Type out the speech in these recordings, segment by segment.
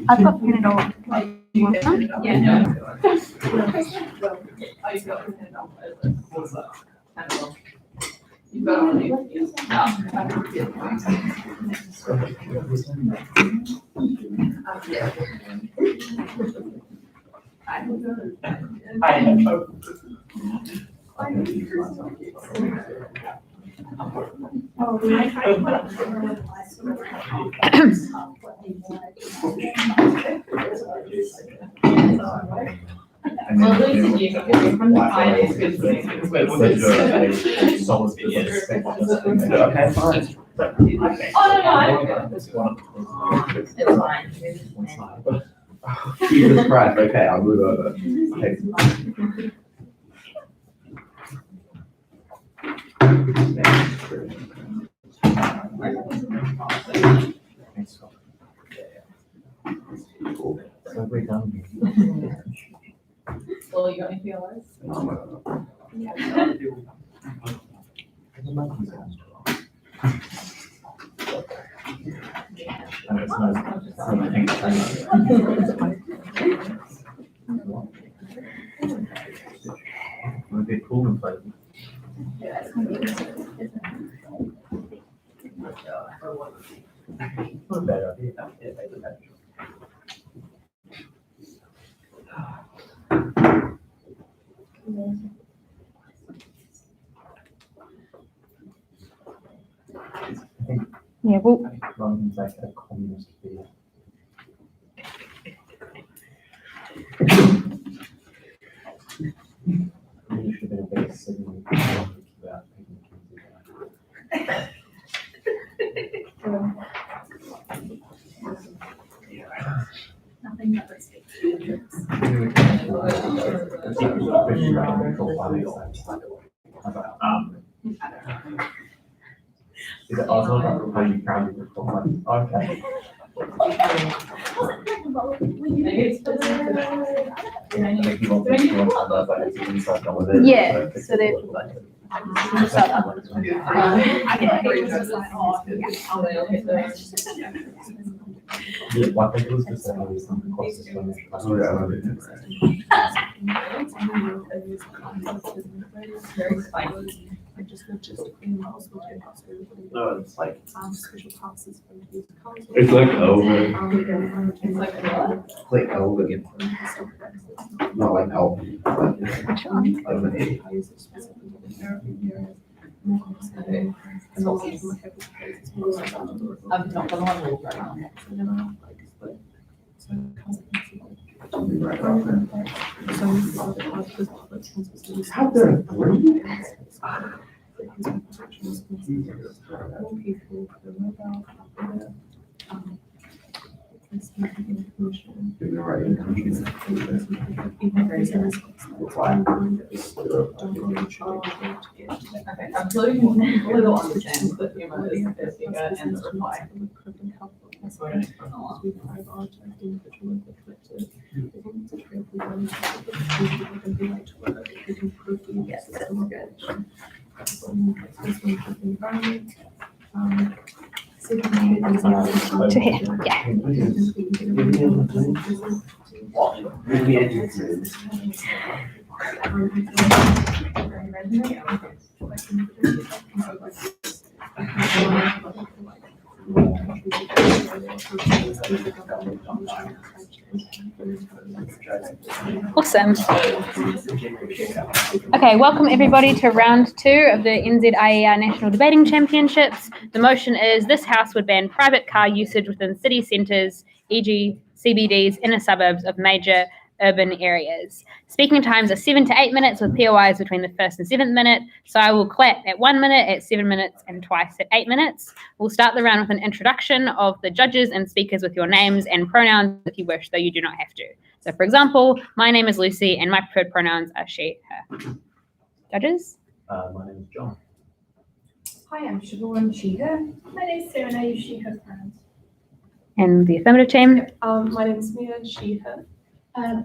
I've got Panadol. Yeah. You've got all Well, at least you can from the finance good thing. Okay, fine. Oh, no, it's fine. Jesus Christ, okay, I'll move over. Okay. So we're done. Well, you got anything else? And it's nice. Would be cool and play. Not a bad idea. Yeah, well, London's like a communist beer. Really should have been a big signal about Nothing but respect. Is it also how you can okay. yeah, so they're Yeah, what they do is the same as some cost explanation. Oh, yeah, I love it. Very spicy. No, it's like, It's like over. It's like what? like Elvin. Not like Elvin. Lemonade. Okay. I'm not gonna want to right now. I'll be right off then. How there three? You're right. Why? Okay, I'm putting a little on the chance, but you know, this figure and the reply. That's what I from the law. Yes, that's good. to here. Yeah. Maybe I do. Awesome. Okay, welcome everybody to round 2 of the NZIER National Debating Championships. The motion is this House would ban private car usage within city centres, e.g. CBDs, inner suburbs of major urban areas. Speaking times are 7 to 8 minutes with POIs between the 1st and 7th minute. So I will clap at 1 minute, at 7 minutes, and twice at 8 minutes. We'll start the round with an introduction of the judges and speakers with your names and pronouns if you wish, though you do not have to. So for example, my name is Lucy and my preferred pronouns are she, her. Judges? My name is John. Hi, I'm Siobhan, she, her. My name is Sarah, and I use she, her pronouns. And the affirmative team? My name is Mia, she, her.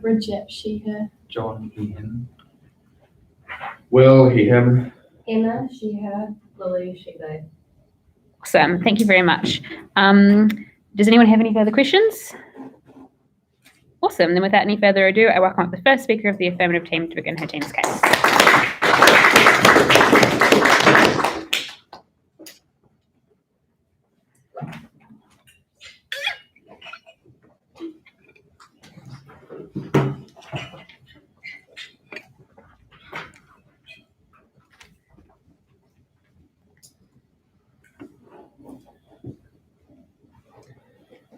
Bridget, she, her. John, he, him. Will, he, him. Emma, she, her. Lily, she, they. Awesome. Thank you very much. Does anyone have any further questions? Awesome. Then without any further ado, I welcome up the first speaker of the affirmative team to begin her team's case.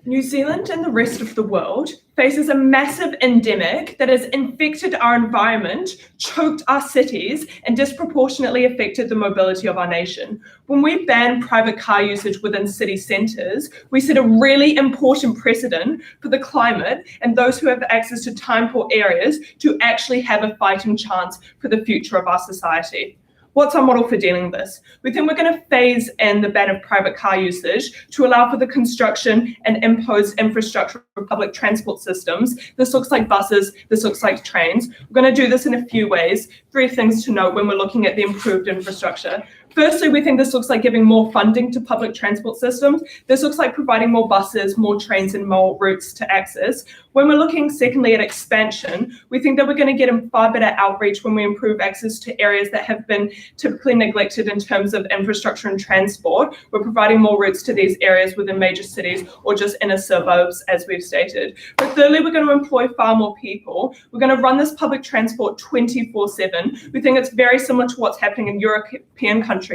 New Zealand and the rest of the world faces a massive endemic that has infected our environment, choked our cities, and disproportionately affected the mobility of our nation. When we ban private car usage within city centres, we set a really important precedent for the climate and those who have access to time-poor areas to actually have a fighting chance for the future of our society. What's our model for dealing with this? We think we're going to phase in the ban of private car usage to allow for the construction and imposed infrastructure of public transport systems. This looks like buses, this looks like trains. We're going to do this in a few ways. 3 things to note when we're looking at the improved infrastructure. Firstly, we think this looks like giving more funding to public transport systems. This looks like providing more buses, more trains, and more routes to access. When we're looking, secondly, at expansion, we think that we're going to get a far better outreach when we improve access to areas that have been typically neglected in terms of infrastructure and transport. We're providing more routes to these areas within major cities or just inner suburbs, as we've stated. But thirdly, we're going to employ far more people. We're going to run this public transport 24/7. We think it's very similar to what's happening in European countries,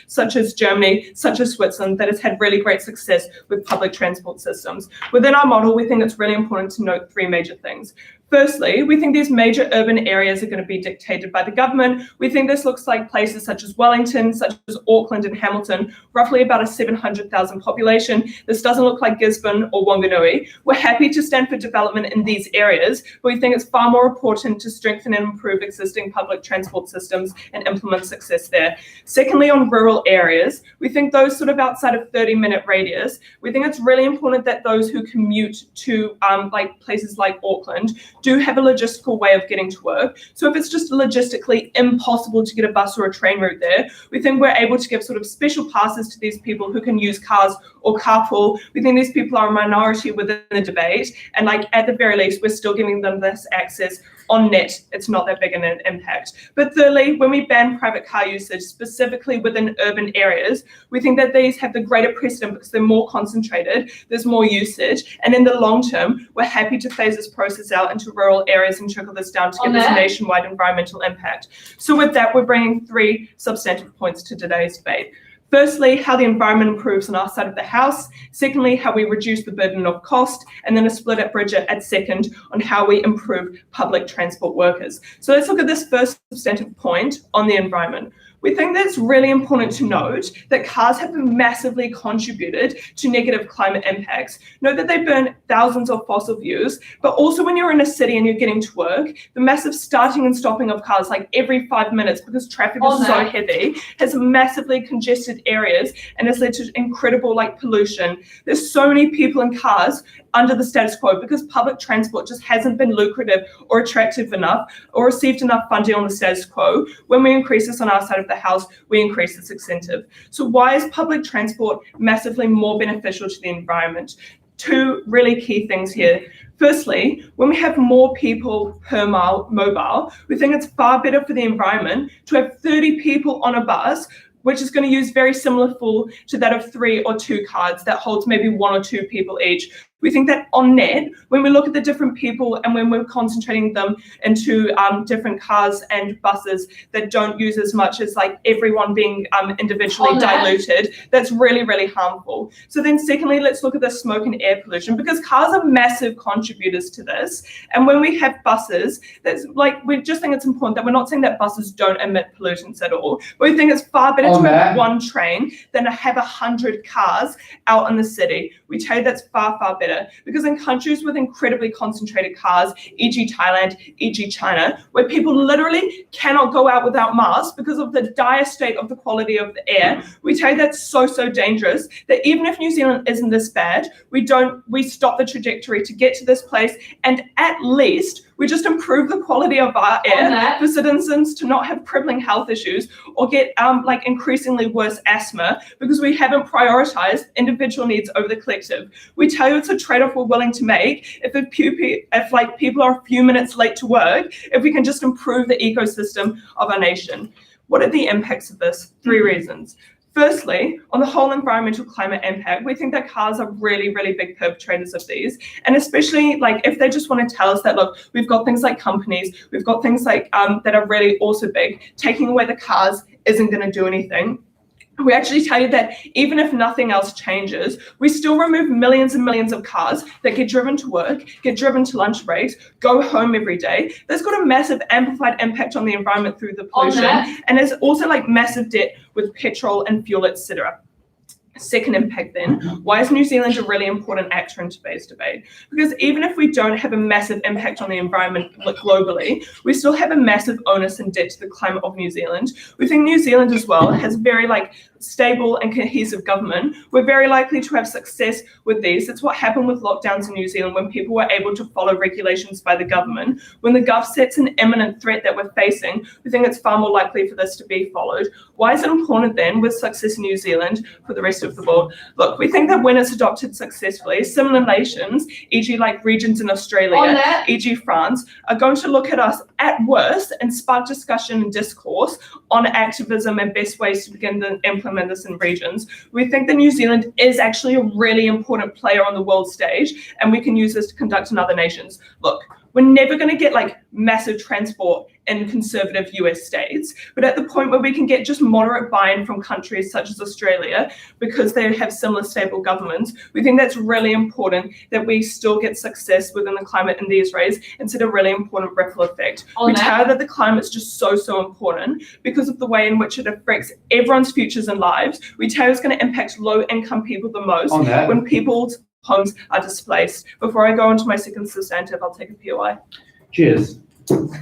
such as Germany, such as Switzerland, that has had really great success with public transport systems. Within our model, we think it's really important to note 3 major things. Firstly, we think these major urban areas are going to be dictated by the government. We think this looks like places such as Wellington, such as Auckland and Hamilton, roughly about a 700,000 population. This doesn't look like Gisborne or Wanganui. We're happy to stand for development in these areas, but we think it's far more important to strengthen and improve existing public transport systems and implement success there. Secondly, on rural areas, we think those sort of outside of 30-minute radius, we think it's really important that those who commute to like places like Auckland do have a logistical way of getting to work. So if it's just logistically impossible to get a bus or a train route there, we think we're able to give sort of special passes to these people who can use cars or carpool. We think these people are a minority within the debate, and like at the very least, we're still giving them this access on net. It's not that big an impact. But thirdly, when we ban private car usage, specifically within urban areas, we think that these have the greater precedent because they're more concentrated, there's more usage, and in the long term, we're happy to phase this process out into rural areas and trickle this down to get this nationwide environmental impact. So with that, we're bringing 3 substantive points to today's debate. Firstly, how the environment improves on our side of the house. Secondly, how we reduce the burden of cost. And then a split at Bridget at second on how we improve public transport workers. So let's look at this first substantive point on the environment. We think that it's really important to note that cars have massively contributed to negative climate impacts. Note that they burn thousands of fossil fuels, but also when you're in a city and you're getting to work, the massive starting and stopping of cars like every 5 minutes because traffic is so heavy has massively congested areas and has led to incredible like pollution. There's so many people in cars under the status quo because public transport just hasn't been lucrative or attractive enough or received enough funding on the status quo. When we increase this on our side of the house, we increase this incentive. So why is public transport massively more beneficial to the environment? 2 really key things here. Firstly, when we have more people per mile mobile, we think it's far better for the environment to have 30 people on a bus, which is going to use very similar fuel to that of 3 or 2 cars that holds maybe 1 or 2 people each. We think that on net, when we look at the different people and when we're concentrating them into different cars and buses that don't use as much as like everyone being individually diluted, that's really, really harmful. So then secondly, let's look at the smoke and air pollution because cars are massive contributors to this. And when we have buses, that's like, we just think it's important that we're not saying that buses don't emit pollutants at all, but we think it's far better to have 1 train than to have 100 cars out in the city. We tell you that's far, far better. Because in countries with incredibly concentrated cars, e.g. Thailand, e.g. China, where people literally cannot go out without masks because of the dire state of the quality of the air, we tell you that's so, so dangerous that even if New Zealand isn't this bad, we stop the trajectory to get to this place and at least We just improve the quality of our air for citizens to not have crippling health issues or get like increasingly worse asthma because we haven't prioritized individual needs over the collective. We tell you it's a trade-off we're willing to make if like people are a few minutes late to work, if we can just improve the ecosystem of our nation. What are the impacts of this? 3 reasons. Firstly, on the whole environmental climate impact, we think that cars are really, really big perpetrators of these. And especially like if they just want to tell us that, look, we've got things like companies, we've got things like that are really also big, taking away the cars isn't going to do anything. We actually tell you that even if nothing else changes, we still remove millions and millions of cars that get driven to work, get driven to lunch breaks, go home every day. That's got a massive amplified impact on the environment through the pollution, and there's also like massive debt with petrol and fuel, etc. Second impact then, why is New Zealand a really important actor in today's debate? Because even if we don't have a massive impact on the environment globally, we still have a massive onus and debt to the climate of New Zealand. We think New Zealand as well has very like stable and cohesive government. We're very likely to have success with these. It's what happened with lockdowns in New Zealand when people were able to follow regulations by the government. When the gov sets an imminent threat that we're facing, we think it's far more likely for this to be followed. Why is it important then with success in New Zealand for the rest of the world? Look, we think that when it's adopted successfully, similar nations, e.g. like regions in Australia, e.g. France, are going to look at us at worst and spark discussion and discourse on activism and best ways to begin to implement this in regions. We think that New Zealand is actually a really important player on the world stage, and we can use this to conduct in other nations. Look, we're never going to get like massive transport in conservative US states, but at the point where we can get just moderate buy-in from countries such as Australia, because they have similar stable governments, we think that's really important that we still get success within the climate in these ways and set a really important ripple effect. We tell that the climate's just so important because of the way in which it affects everyone's futures and lives. We tell it's going to impact low-income people the most when people's homes are displaced. Before I go on to my second substantive, I'll take a POI. Cheers.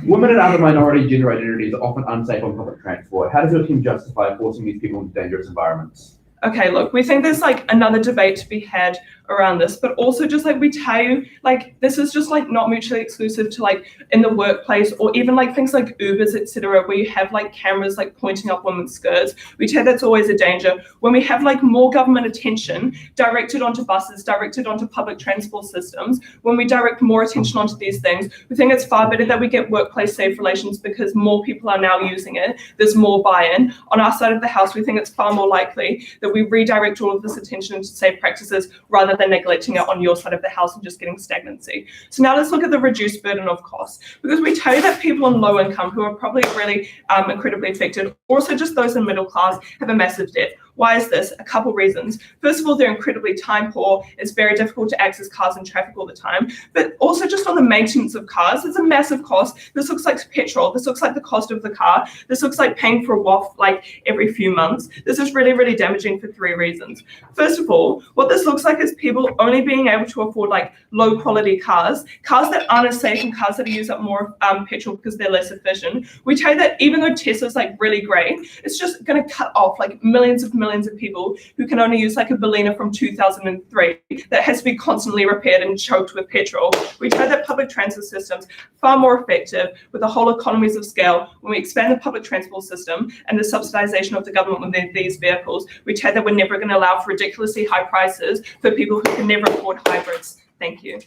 Women and other minority-generated identities are often unsafe on public transport. How does your team justify forcing these people into dangerous environments? Okay, look, we think there's like another debate to be had around this, but also just like we tell you, like this is just like not mutually exclusive to like in the workplace or even like things like Ubers, etc., where you have like cameras like pointing up women's skirts. We tell that's always a danger. When we have like more government attention directed onto buses, directed onto public transport systems, when we direct more attention onto these things, we think it's far better that we get workplace safe relations because more people are now using it. There's more buy-in. On our side of the house, we think it's far more likely that we redirect all of this attention into safe practices rather than neglecting it on your side of the house and just getting stagnancy. So now let's look at the reduced burden of costs, because we tell you that people on low income who are probably really incredibly affected, also just those in middle class, have a massive debt. Why is this? A couple reasons. First of all, they're incredibly time poor. It's very difficult to access cars and traffic all the time. But also just on the maintenance of cars, it's a massive cost. This looks like petrol. This looks like the cost of the car. This looks like paying for a WAF like every few months. This is really, really damaging for 3 reasons. First of all, what this looks like is people only being able to afford like low quality cars that aren't as safe and cars that use up more petrol because they're less efficient. We tell you that even though Tesla's like really great, it's just going to cut off like millions of people who can only use like a Berliner from 2003 that has to be constantly repaired and choked with petrol. We tell that public transit systems far more effective with the whole economies of scale when we expand the public transport system and the subsidization of the government with these vehicles. We tell that we're never going to allow for ridiculously high prices for people who can never afford hybrids. Thank you.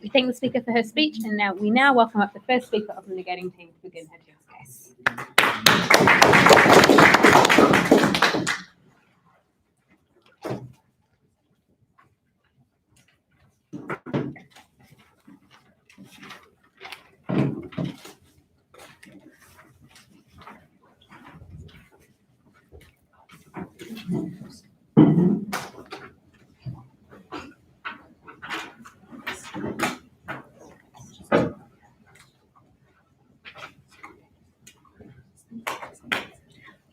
We thank the speaker for her speech, and we now welcome up the first speaker of the negating team to begin her case.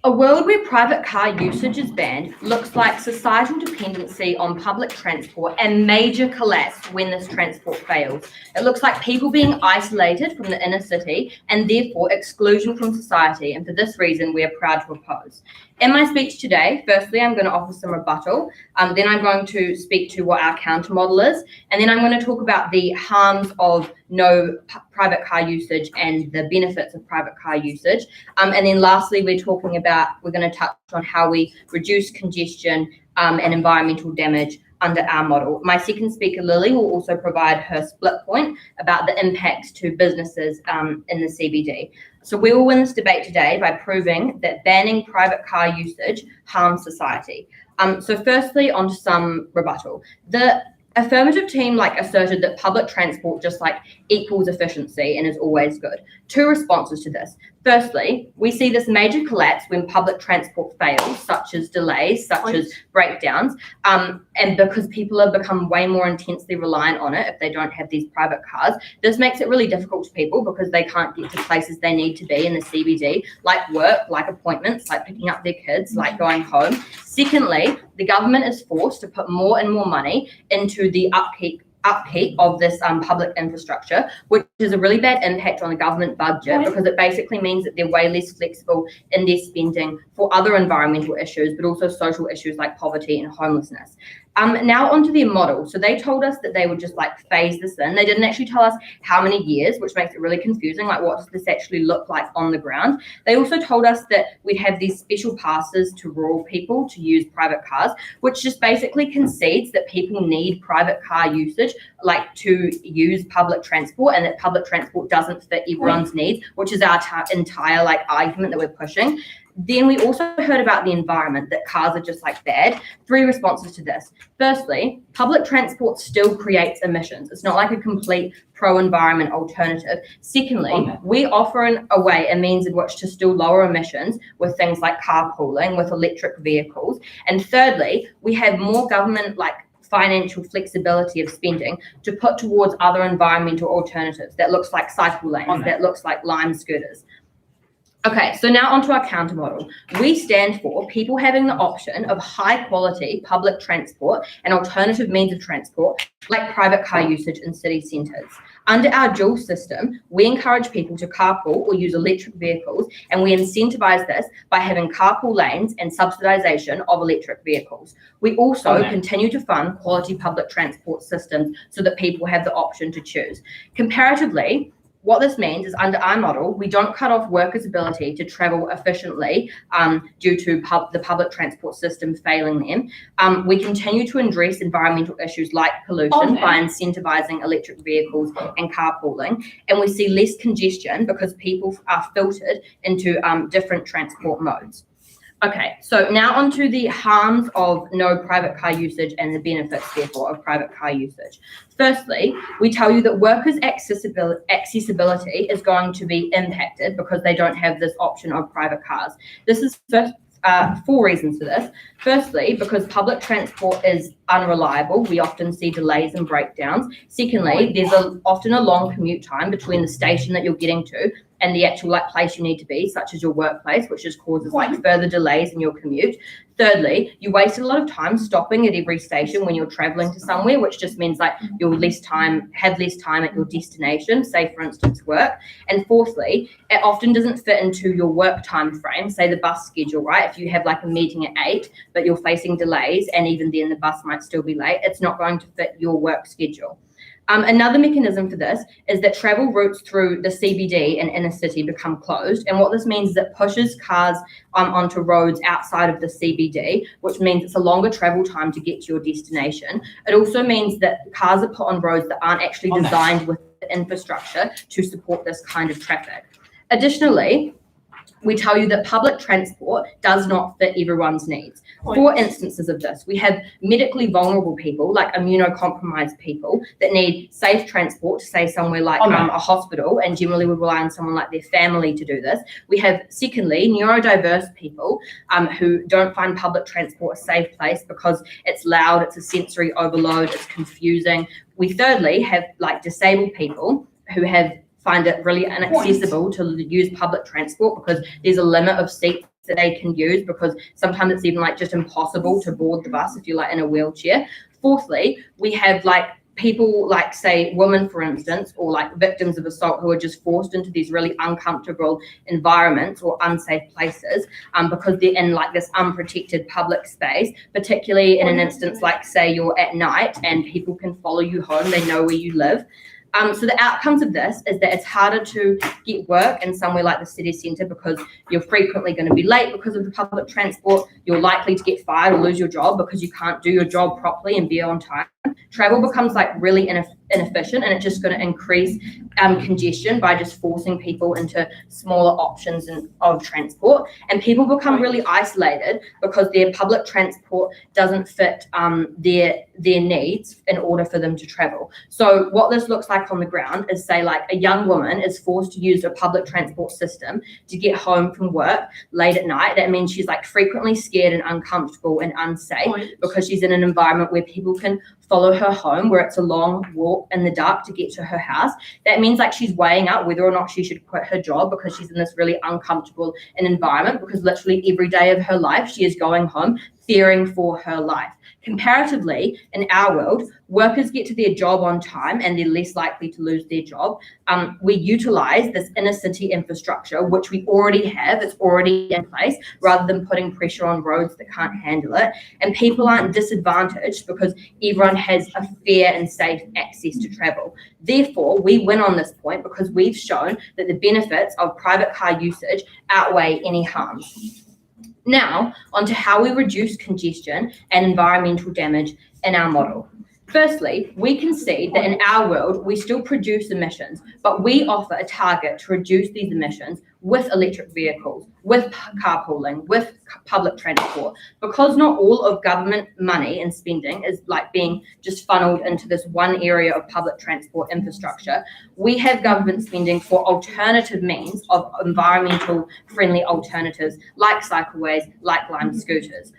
A world where private car usage is banned looks like societal dependency on public transport and major collapse when this transport fails. It looks like people being isolated from the inner city and therefore exclusion from society, and for this reason we are proud to oppose. In my speech today, firstly, I'm going to offer some rebuttal, then I'm going to speak to what our counter model is, and then I'm going to talk about the harms of no private car usage and the benefits of private car usage. And then lastly, we're going to touch on how we reduce congestion and environmental damage under our model. My second speaker, Lily, will also provide her split point about the impacts to businesses in the CBD. So we will win this debate today by proving that banning private car usage harms society. So firstly, on to some rebuttal. The affirmative team asserted that public transport just equals efficiency and is always good. Two responses to this. Firstly, we see this major collapse when public transport fails, such as delays, such as breakdowns, and because people have become way more intensely reliant on it if they don't have these private cars. This makes it really difficult to people because they can't get to places they need to be in the CBD, like work, like appointments, like picking up their kids, like going home. Secondly, the government is forced to put more and more money into the upkeep of this public infrastructure, which is a really bad impact on the government budget because it basically means that they're way less flexible in their spending for other environmental issues, but also social issues like poverty and homelessness. Now onto their model. So they told us that they would just phase this in. They didn't actually tell us how many years, which makes it really confusing. What does this actually look like on the ground? They also told us that we'd have these special passes to rural people to use private cars, which just basically concedes that people need private car usage, to use public transport, and that public transport doesn't fit everyone's needs, which is our entire argument that we're pushing. Then we also heard about the environment, that cars are just bad. Three responses to this. Firstly, public transport still creates emissions. It's not like a complete pro-environment alternative. Secondly, we offer a means in which to still lower emissions with things like carpooling, with electric vehicles. And thirdly, we have more government financial flexibility of spending to put towards other environmental alternatives. That looks like cycle lanes, that looks like lime scooters. Okay, so now onto our counter model. We stand for people having the option of high quality public transport and alternative means of transport, like private car usage in city centres. Under our dual system, we encourage people to carpool or use electric vehicles, and we incentivise this by having carpool lanes and subsidisation of electric vehicles. We also continue to fund quality public transport systems so that people have the option to choose. Comparatively, what this means is under our model, we don't cut off workers' ability to travel efficiently due to the public transport system failing them. We continue to address environmental issues like pollution by incentivising electric vehicles and carpooling. And we see less congestion because people are filtered into different transport modes. Okay, so now onto the harms of no private car usage and the benefits, therefore, of private car usage. Firstly, we tell you that workers' accessibility is going to be impacted because they don't have this option of private cars. This is four reasons for this. Firstly, because public transport is unreliable, we often see delays and breakdowns. Secondly, there's often a long commute time between the station that you're getting to and the actual place you need to be, such as your workplace, which just causes further delays in your commute. Thirdly, you waste a lot of time stopping at every station when you're traveling to somewhere, which just means you'll have less time at your destination, say for instance work. And fourthly, it often doesn't fit into your work time frame, say the bus schedule, right? If you have a meeting at 8, but you're facing delays, and even then the bus might still be late, it's not going to fit your work schedule. Another mechanism for this is that travel routes through the CBD and inner city become closed. And what this means is it pushes cars onto roads outside of the CBD, which means it's a longer travel time to get to your destination. It also means that cars are put on roads that aren't actually designed with the infrastructure to support this kind of traffic. Additionally, we tell you that public transport does not fit everyone's needs. For instances of this, we have medically vulnerable people, like immunocompromised people, that need safe transport to, say, somewhere like a hospital, and generally would rely on someone like their family to do this. We have, secondly, neurodiverse people who don't find public transport a safe place because it's loud, it's a sensory overload, it's confusing. We thirdly have disabled people who find it really inaccessible to use public transport because there's a limit of seats that they can use, because sometimes it's even like just impossible to board the bus if you're like in a wheelchair. Fourthly, we have like people like, say, women, for instance, or like victims of assault who are just forced into these really uncomfortable environments or unsafe places because they're in like this unprotected public space, particularly in an instance like, say, you're at night and people can follow you home, they know where you live. So the outcomes of this is that it's harder to get work in somewhere like the city centre because you're frequently going to be late because of the public transport. You're likely to get fired or lose your job because you can't do your job properly and be on time. Travel becomes like really inefficient, and it's just going to increase congestion by just forcing people into smaller options of transport. And people become really isolated because their public transport doesn't fit their needs in order for them to travel. So what this looks like on the ground is, say, like a young woman is forced to use a public transport system to get home from work late at night. That means she's like frequently scared and uncomfortable and unsafe because she's in an environment where people can follow her home, where it's a long walk in the dark to get to her house. That means like she's weighing up whether or not she should quit her job because she's in this really uncomfortable environment, because literally every day of her life she is going home fearing for her life. Comparatively, in our world, workers get to their job on time and they're less likely to lose their job. We utilize this inner city infrastructure, which we already have, it's already in place, rather than putting pressure on roads that can't handle it. And people aren't disadvantaged because everyone has a fair and safe access to travel. Therefore, we win on this point because we've shown that the benefits of private car usage outweigh any harms. Now, onto how we reduce congestion and environmental damage in our model. Firstly, we can see that in our world, we still produce emissions, but we offer a target to reduce these emissions with electric vehicles, with carpooling, with public transport. Because not all of government money and spending is like being just funneled into this one area of public transport infrastructure, we have government spending for alternative means of environmental friendly alternatives like cycleways, like lime scooters.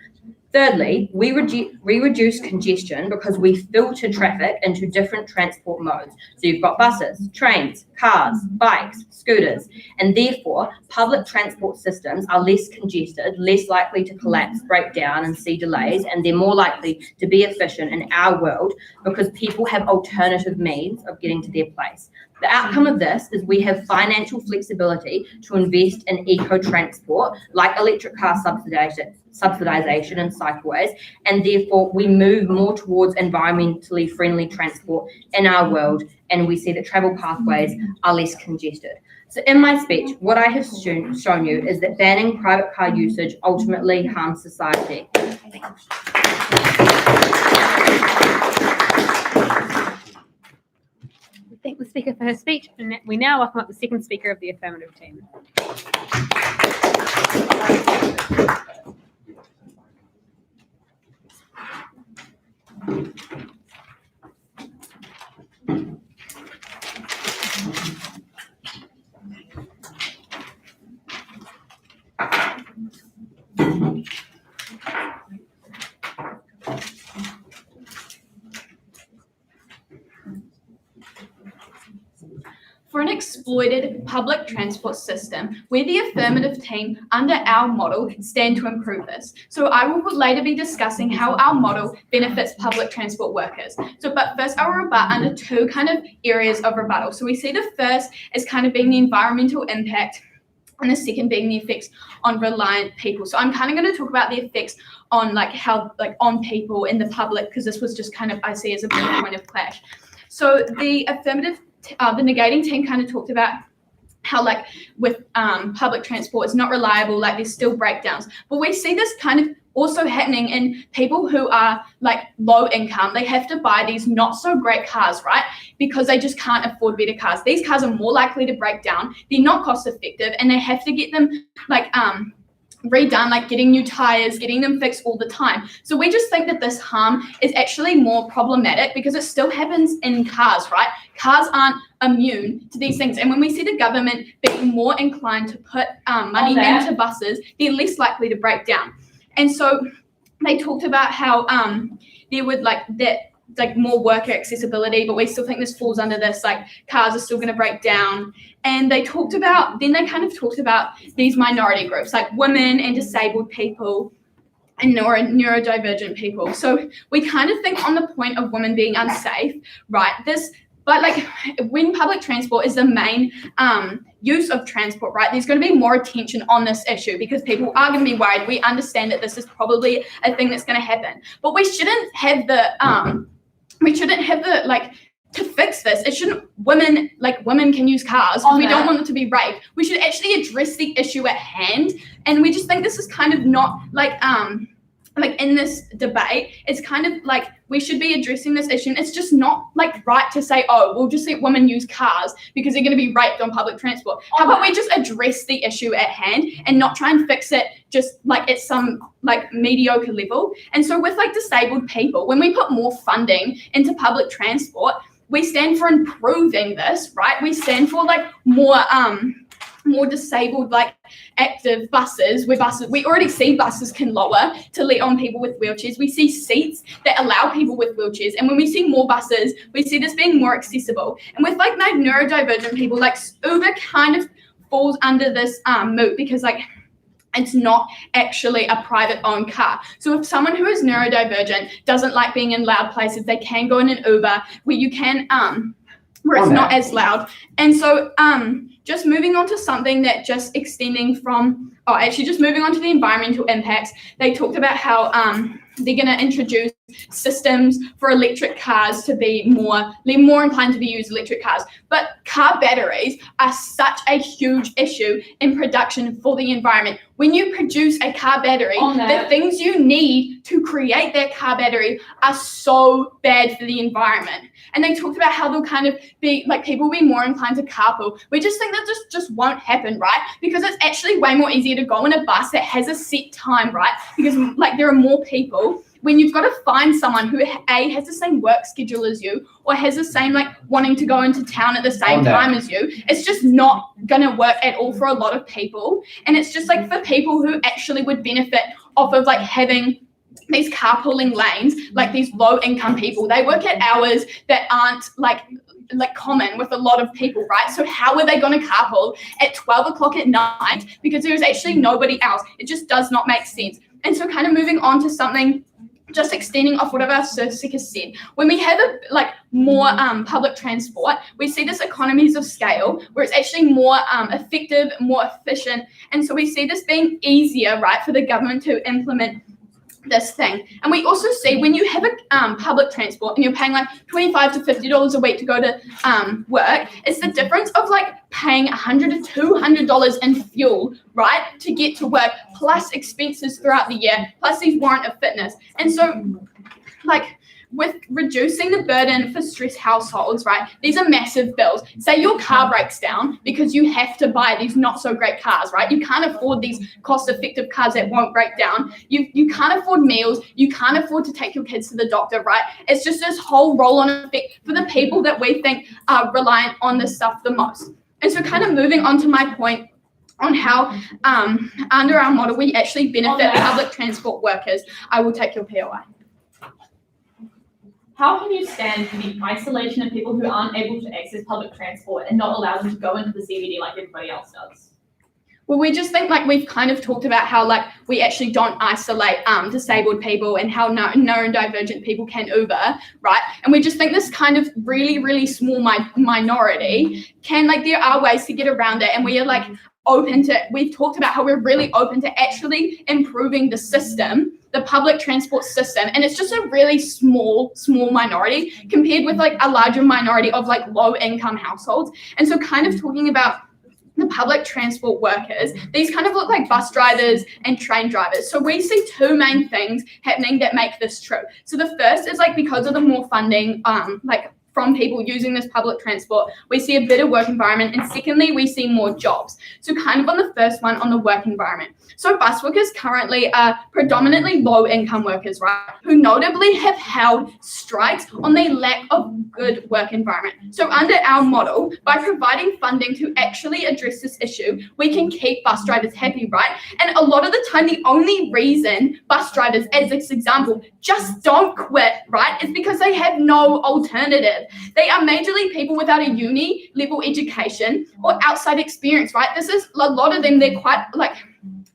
Thirdly, we reduce congestion because we filter traffic into different transport modes. So you've got buses, trains, cars, bikes, scooters, and therefore public transport systems are less congested, less likely to collapse, break down and see delays, and they're more likely to be efficient in our world because people have alternative means of getting to their place. The outcome of this is we have financial flexibility to invest in eco-transport, like electric car subsidization and cycleways, and therefore we move more towards environmentally friendly transport in our world, and we see that travel pathways are less congested. So in my speech, what I have shown you is that banning private car usage ultimately harms society. Thank the speaker for her speech, and we now welcome up the second speaker of the affirmative team. For an exploited public transport system, we, the affirmative team, under our model, stand to improve this. So I will later be discussing how our model benefits public transport workers. But first I will rebut under two kind of areas of rebuttal. So we see the first as kind of being the environmental impact, and the second being the effects on reliant people. So I'm kind of going to talk about the effects on on people in the public, because this was just kind of, I see as a big point of clash. So the negating team kind of talked about how with public transport, it's not reliable, there's still breakdowns. But we see this kind of also happening in people who are low income. They have to buy these not so great cars, right? Because they just can't afford better cars. These cars are more likely to break down. They're not cost effective, and they have to get them redone, getting new tires, getting them fixed all the time. So we just think that this harm is actually more problematic because it still happens in cars, right? Cars aren't immune to these things. And when we see the government being more inclined to put money into buses, they're less likely to break down. And so they talked about how there would that like more worker accessibility, but we still think this falls under this, like cars are still going to break down. And they kind of talked about these minority groups like women and disabled people and neurodivergent people. So we kind of think on the point of women being unsafe, right? But like when public transport is the main use of transport, right, there's going to be more attention on this issue because people are going to be worried. We understand that this is probably a thing that's going to happen, but we shouldn't have the like to fix this. It shouldn't women can use cars. We don't want them to be raped. We should actually address the issue at hand, and we just think this is kind of not like in this debate, it's kind of like we should be addressing this issue. It's just not like right to say, oh, we'll just let women use cars because they're going to be raped on public transport. How about we just address the issue at hand and not try and fix it just like at some like mediocre level? And so with like disabled people, when we put more funding into public transport, we stand for improving this, right? We stand for like more disabled, like active buses. We already see buses can lower to let on people with wheelchairs. We see seats that allow people with wheelchairs. And when we see more buses, we see this being more accessible. And with like neurodivergent people, like Uber kind of falls under this moot because like it's not actually a private owned car. So if someone who is neurodivergent doesn't like being in loud places, they can go in an Uber where you can where it's not as loud. And so just moving on to something that just moving on to the environmental impacts, they talked about how they're going to introduce systems for electric cars to be more inclined to be used electric cars. But car batteries are such a huge issue in production for the environment. When you produce a car battery, the things you need to create that car battery are so bad for the environment. And they talked about how they'll kind of be like people will be more inclined to carpool. We just think that just won't happen, right? Because it's actually way more easier to go in a bus that has a set time, right? Because like there are more people. When you've got to find someone who A, has the same work schedule as you or has the same like wanting to go into town at the same time as you, it's just not going to work at all for a lot of people. And it's just like for people who actually would benefit off of like having these carpooling lanes, like these low income people, they work at hours that aren't like common with a lot of people, right? So how are they going to carpool at 12 o'clock at night because there's actually nobody else? It just does not make sense. And so kind of moving on to something, just extending off whatever Sir has said, when we have more public transport, we see this economies of scale where it's actually more effective, more efficient. And so we see this being easier, right, for the government to implement this thing. And we also see when you have a public transport and you're paying like $25 to $50 a week to go to work, it's the difference of like paying $100 to $200 in fuel, right, to get to work, plus expenses throughout the year, plus these warrant of fitness. And so like with reducing the burden for stressed households, right, these are massive bills. Say your car breaks down because you have to buy these not so great cars, right? You can't afford these cost-effective cars that won't break down. You can't afford meals. You can't afford to take your kids to the doctor, right? It's just this whole roll-on effect for the people that we think are reliant on this stuff the most. And so kind of moving on to my point on how under our model we actually benefit public transport workers, I will take your POI. How can you stand for the isolation of people who aren't able to access public transport and not allow them to go into the CBD like everybody else does? Well, we just think like we've kind of talked about how like we actually don't isolate disabled people and how neurodivergent people can Uber, right? And we just think this kind of really, really small minority can, like, there are ways to get around it, and we are like we've talked about how we're really open to actually improving the system, the public transport system, and it's just a really small minority compared with like a larger minority of like low income households. And so kind of talking about the public transport workers, these kind of look like bus drivers and train drivers. So we see two main things happening that make this true. So the first is like because of the more funding, like from people using this public transport. We see a better work environment, and secondly, we see more jobs. So kind of on the first one, on the work environment. So bus workers currently are predominantly low-income workers, right, who notably have held strikes on the lack of good work environment. So under our model, by providing funding to actually address this issue, we can keep bus drivers happy, right? And a lot of the time, the only reason bus drivers, as this example, just don't quit, right, is because they have no alternative. They are majorly people without a uni level education or outside experience, right? This is a lot of them, they're quite like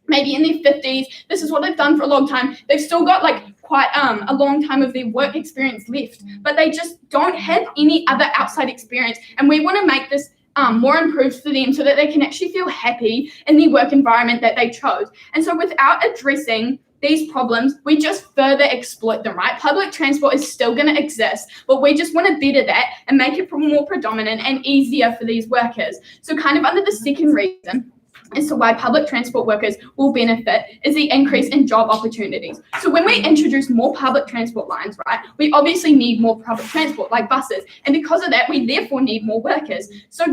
maybe in their 50s. This is what they've done for a long time. They've still got like quite a long time of their work experience left, but they just don't have any other outside experience. And we want to make this more improved for them so that they can actually feel happy in the work environment that they chose. And so without addressing these problems, we just further exploit them, right? Public transport is still going to exist, but we just want to better that and make it more predominant and easier for these workers. So kind of under the second reason as to why public transport workers will benefit is the increase in job opportunities. So when we introduce more public transport lines, right, we obviously need more public transport like buses. And because of that, we therefore need more workers. So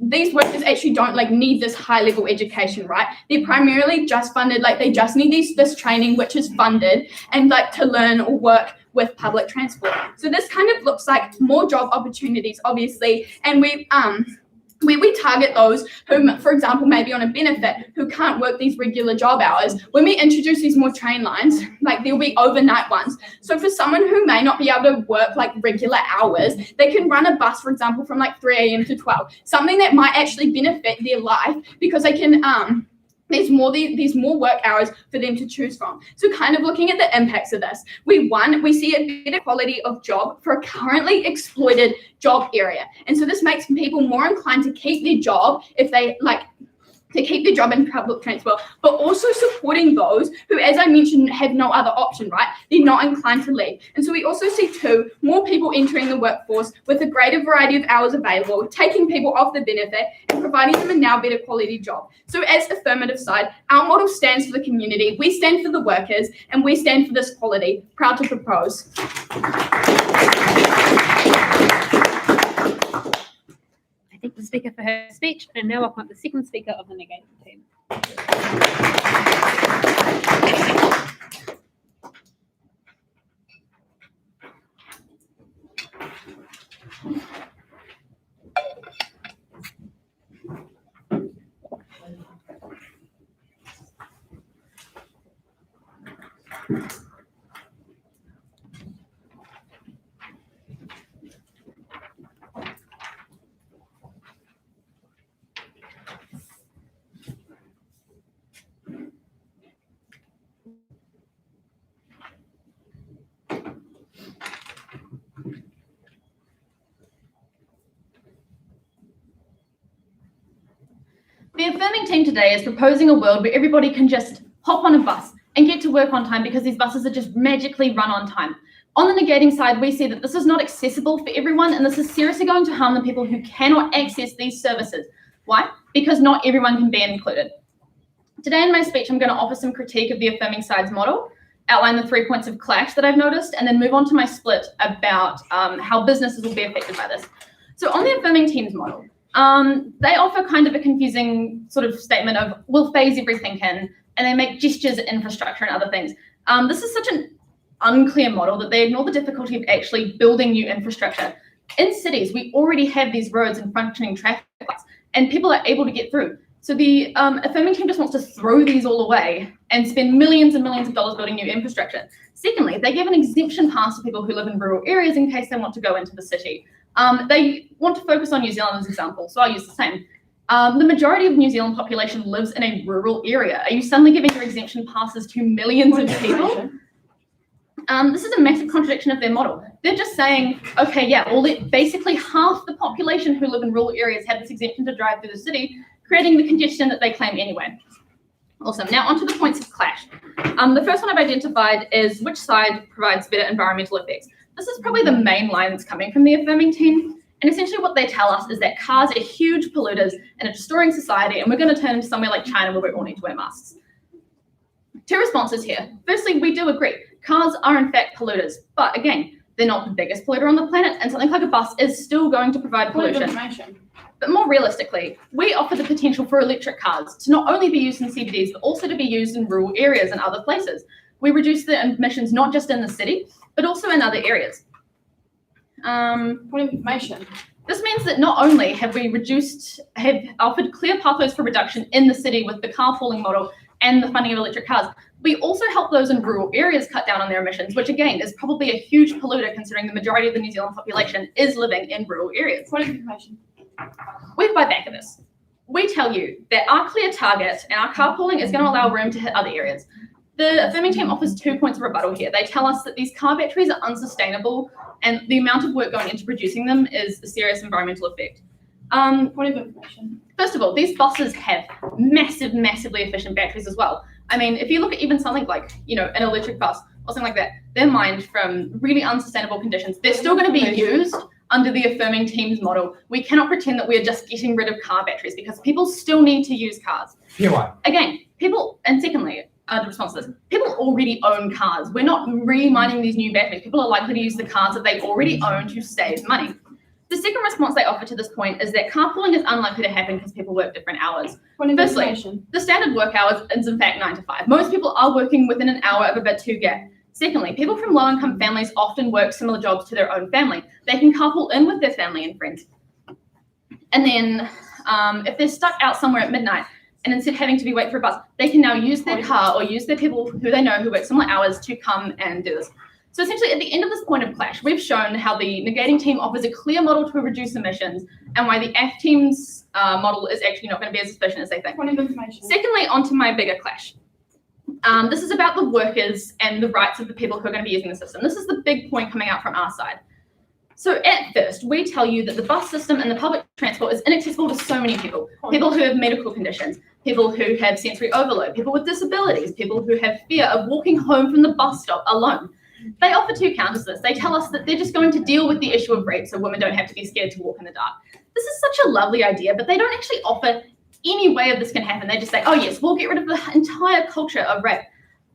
these workers actually don't like need this high level education, right? They're primarily just funded, like they just need this training, which is funded and like to learn or work with public transport. So this kind of looks like more job opportunities, obviously. And we target those who, for example, maybe on a benefit, who can't work these regular job hours. When we introduce these more train lines, like there'll be overnight ones. So for someone who may not be able to work like regular hours, they can run a bus, for example, from like 3 a.m. to 12, something that might actually benefit their life because they can, there's more work hours for them to choose from. So kind of looking at the impacts of this, we see a better quality of job for a currently exploited job area. And so this makes people more inclined to keep their job if they to keep their job in public transport, but also supporting those who, as I mentioned, have no other option, right? They're not inclined to leave. And so we also see more people entering the workforce with a greater variety of hours available, taking people off the benefit and providing them a now better quality job. So as affirmative side, our model stands for the community, we stand for the workers, and we stand for this quality. Proud to propose. I thank the speaker for her speech, and now welcome up the second speaker of the negating team. The affirming team today is proposing a world where everybody can just hop on a bus and get to work on time because these buses are just magically run on time. On the negating side, we see that this is not accessible for everyone, and this is seriously going to harm the people who cannot access these services. Why? Because not everyone can be included. Today in my speech, I'm going to offer some critique of the affirming side's model, outline the 3 points of clash that I've noticed, and then move on to my split about how businesses will be affected by this. So on the affirming team's model, they offer kind of a confusing sort of statement of we'll phase everything in, and they make gestures at infrastructure and other things. This is such an unclear model that they ignore the difficulty of actually building new infrastructure. In cities, we already have these roads and functioning traffic lights, and people are able to get through. So the affirming team just wants to throw these all away and spend millions and millions of dollars building new infrastructure. Secondly, they give an exemption pass to people who live in rural areas in case they want to go into the city. They want to focus on New Zealand as an example, so I'll use the same. The majority of New Zealand population lives in a rural area. Are you suddenly giving your exemption passes to millions of people? This is a massive contradiction of their model. They're just saying, okay, yeah, well, basically half the population who live in rural areas have this exemption to drive through the city, creating the congestion that they claim anyway. Awesome. Now onto the points of clash. The first one I've identified is which side provides better environmental effects. This is probably the main line that's coming from the affirming team. And essentially what they tell us is that cars are huge polluters and are destroying society, and we're going to turn into somewhere like China where we all need to wear masks. Two responses here. Firstly, we do agree. Cars are in fact polluters. But again, They're not the biggest polluter on the planet, and something like a bus is still going to provide pollution. But more realistically, we offer the potential for electric cars to not only be used in CBDs, but also to be used in rural areas and other places. We reduce the emissions not just in the city, but also in other areas. Point of information. This means that not only have offered clear pathways for reduction in the city with the carpooling model and the funding of electric cars, we also help those in rural areas cut down on their emissions, which again is probably a huge polluter considering the majority of the New Zealand population is living in rural areas. Point of information. We fight back at this. We tell you that our clear target and our carpooling is going to allow room to hit other areas. The affirming team offers 2 points of rebuttal here. They tell us that these car batteries are unsustainable and the amount of work going into producing them is a serious environmental effect. Point of information. First of all, these buses have massively efficient batteries as well. I mean, if you look at even something like, an electric bus or something like that, they're mined from really unsustainable conditions. They're still going to be used under the affirming team's model. We cannot pretend that we are just getting rid of car batteries because people still need to use cars. Again, and secondly, the response to this, people already own cars. We're not re-mining these new batteries. People are likely to use the cars that they already own to save money. The second response they offer to this point is that carpooling is unlikely to happen because people work different hours. Firstly, the standard work hours is in fact 9 to 5. Most people are working within an hour of a bed 2 gap. Secondly, people from low-income families often work similar jobs to their own family. They can carpool in with their family and friends. And then if they're stuck out somewhere at midnight, and instead of having to be wait for a bus, they can now use their car or use their people who they know who work similar hours to come and do this. So essentially, at the end of this point of clash, we've shown how the negating team offers a clear model to reduce emissions and why the AF team's model is actually not going to be as efficient as they think. Point of information. Secondly, onto my bigger clash. This is about the workers and the rights of the people who are going to be using the system. This is the big point coming out from our side. So at first, we tell you that the bus system and the public transport is inaccessible to so many people. People who have medical conditions, people who have sensory overload, people with disabilities, people who have fear of walking home from the bus stop alone. They offer 2 counters to this. They tell us that they're just going to deal with the issue of rape so women don't have to be scared to walk in the dark. This is such a lovely idea, but they don't actually offer any way of this can happen. They just say, oh yes, we'll get rid of the entire culture of rape.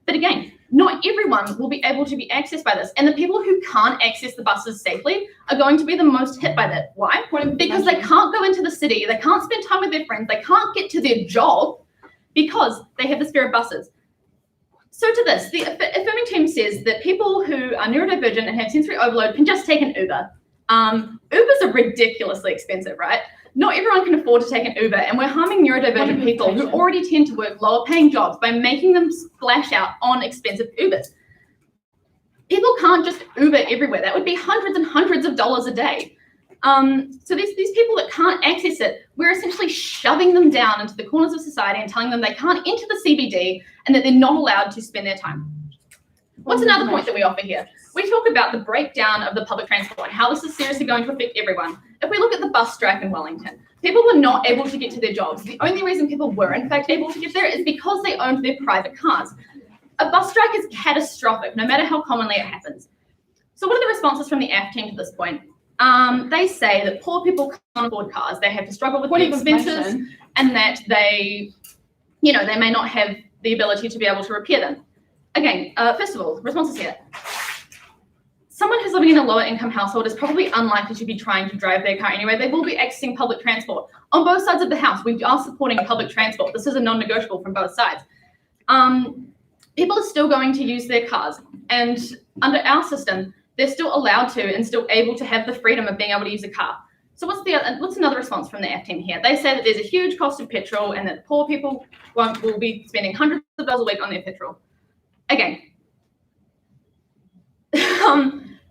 But again, not everyone will be able to be accessed by this. And the people who can't access the buses safely are going to be the most hit by that. Why? Because they can't go into the city, they can't spend time with their friends, they can't get to their job because they have this fear of buses. So to this, the affirming team says that people who are neurodivergent and have sensory overload can just take an Uber. Ubers are ridiculously expensive, right? Not everyone can afford to take an Uber, and we're harming neurodivergent people who already tend to work lower paying jobs by making them splash out on expensive Ubers. People can't just Uber everywhere. That would be hundreds and hundreds of dollars a day. So these people that can't access it, we're essentially shoving them down into the corners of society and telling them they can't enter the CBD and that they're not allowed to spend their time. What's another point that we offer here? We talk about the breakdown of the public transport and how this is seriously going to affect everyone. If we look at the bus strike in Wellington, people were not able to get to their jobs. The only reason people were in fact able to get there is because they owned their private cars. A bus strike is catastrophic, no matter how commonly it happens. So what are the responses from the AF team to this point? They say that poor people can't afford cars. They have to struggle with the expenses and that they may not have the ability to be able to repair them. Again, first of all, responses here. Someone who's living in a lower income household is probably unlikely to be trying to drive their car anyway. They will be accessing public transport. On both sides of the house, we are supporting public transport. This is a non-negotiable from both sides. People are still going to use their cars. And under our system, they're still allowed to and still able to have the freedom of being able to use a car. So what's another response from the AF team here? They say that there's a huge cost of petrol and that poor people will be spending hundreds of dollars a week on their petrol. Again,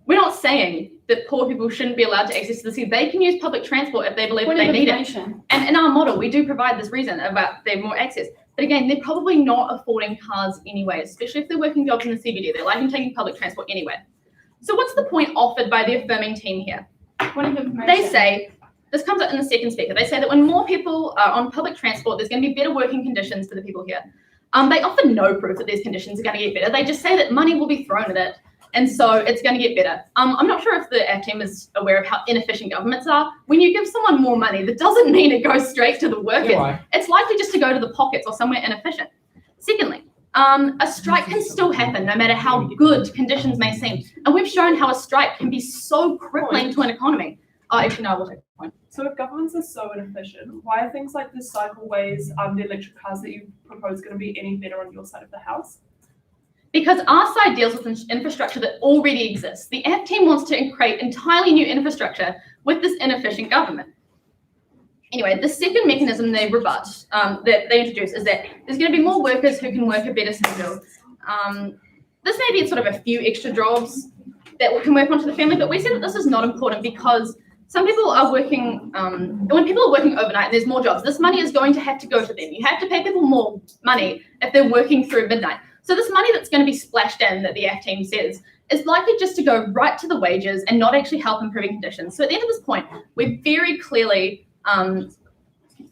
we're not saying that poor people shouldn't be allowed to access the city. They can use public transport if they believe that they need it. And in our model, we do provide this reason about they have more access. But again, they're probably not affording cars anyway, especially if they're working jobs in the CBD. They're liking taking public transport anyway. So what's the point offered by the affirming team here? They say, this comes up in the second speaker, they say that when more people are on public transport, there's going to be better working conditions for the people here. They offer no proof that these conditions are going to get better. They just say that money will be thrown at it, and so it's going to get better. I'm not sure if the AF team is aware of how inefficient governments are. When you give someone more money, that doesn't mean it goes straight to the workers. It's likely just to go to the pockets or somewhere inefficient. Secondly, A strike can still happen no matter how good conditions may seem. And we've shown how a strike can be so crippling to an economy. Oh, actually, no, I will take the point. So if governments are so inefficient, why are things like the cycleways, the electric cars that you propose going to be any better on your side of the house? Because our side deals with infrastructure that already exists. The AF team wants to create entirely new infrastructure with this inefficient government. Anyway, the second mechanism they rebut, that they introduce, is that there's going to be more workers who can work a better schedule. This may be sort of a few extra jobs that can work onto the family, but we see that this is not important because some people are working, when people are working overnight and there's more jobs, this money is going to have to go to them. You have to pay people more money if they're working through midnight. So this money that's going to be splashed in that the AF team says is likely just to go right to the wages and not actually help improving conditions. So at the end of this point, we've very clearly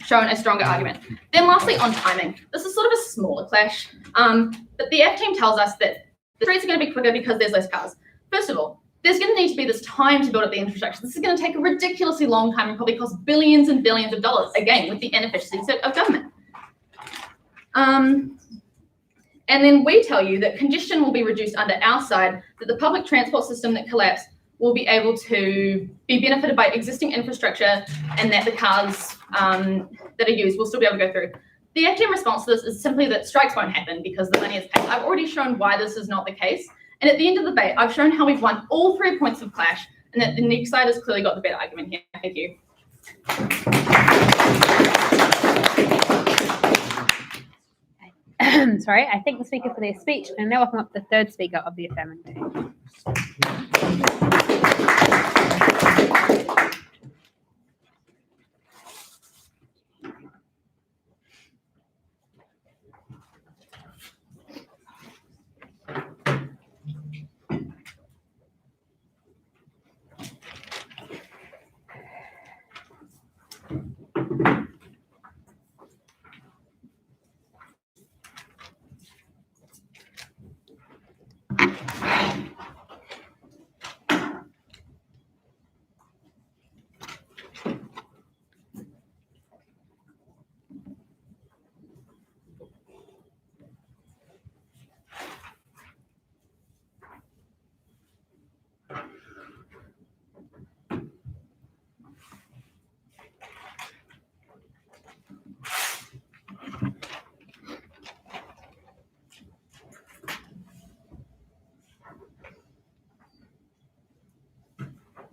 shown a stronger argument. Then lastly, on timing. This is sort of a smaller clash, but the AF team tells us that the streets are going to be quicker because there's less cars. First of all, there's going to need to be this time to build up the infrastructure. This is going to take a ridiculously long time and probably cost billions and billions of dollars, again, with the inefficiencies of government. And then we tell you that congestion will be reduced under our side, that the public transport system that collapsed will be able to be benefited by existing infrastructure, and that the cars that are used will still be able to go through. The AF team response to this is simply that strikes won't happen because the money is paid. I've already shown why this is not the case. And at the end of the debate, I've shown how we've won all 3 points of clash and that the next side has clearly got the better argument here. Thank you. Sorry, I thank the speaker for their speech, and now welcome up the third speaker of the affirming team.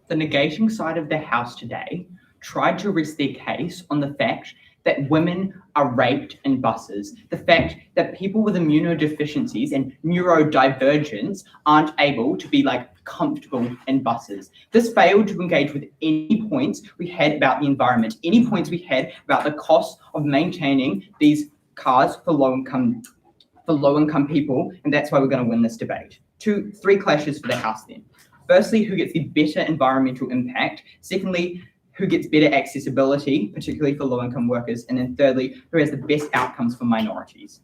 The negating side of the House today tried to rest their case on the fact that women are raped in buses, the fact that people with immunodeficiencies and neurodivergence aren't able to be comfortable in buses. This failed to engage with any points we had about the environment, any points we had about the cost of maintaining these cars for low-income people, and that's why we're going to win this debate. Three clashes for the House then. Firstly, who gets the better environmental impact? Secondly, who gets better accessibility, particularly for low-income workers? And then thirdly, who has the best outcomes for minorities?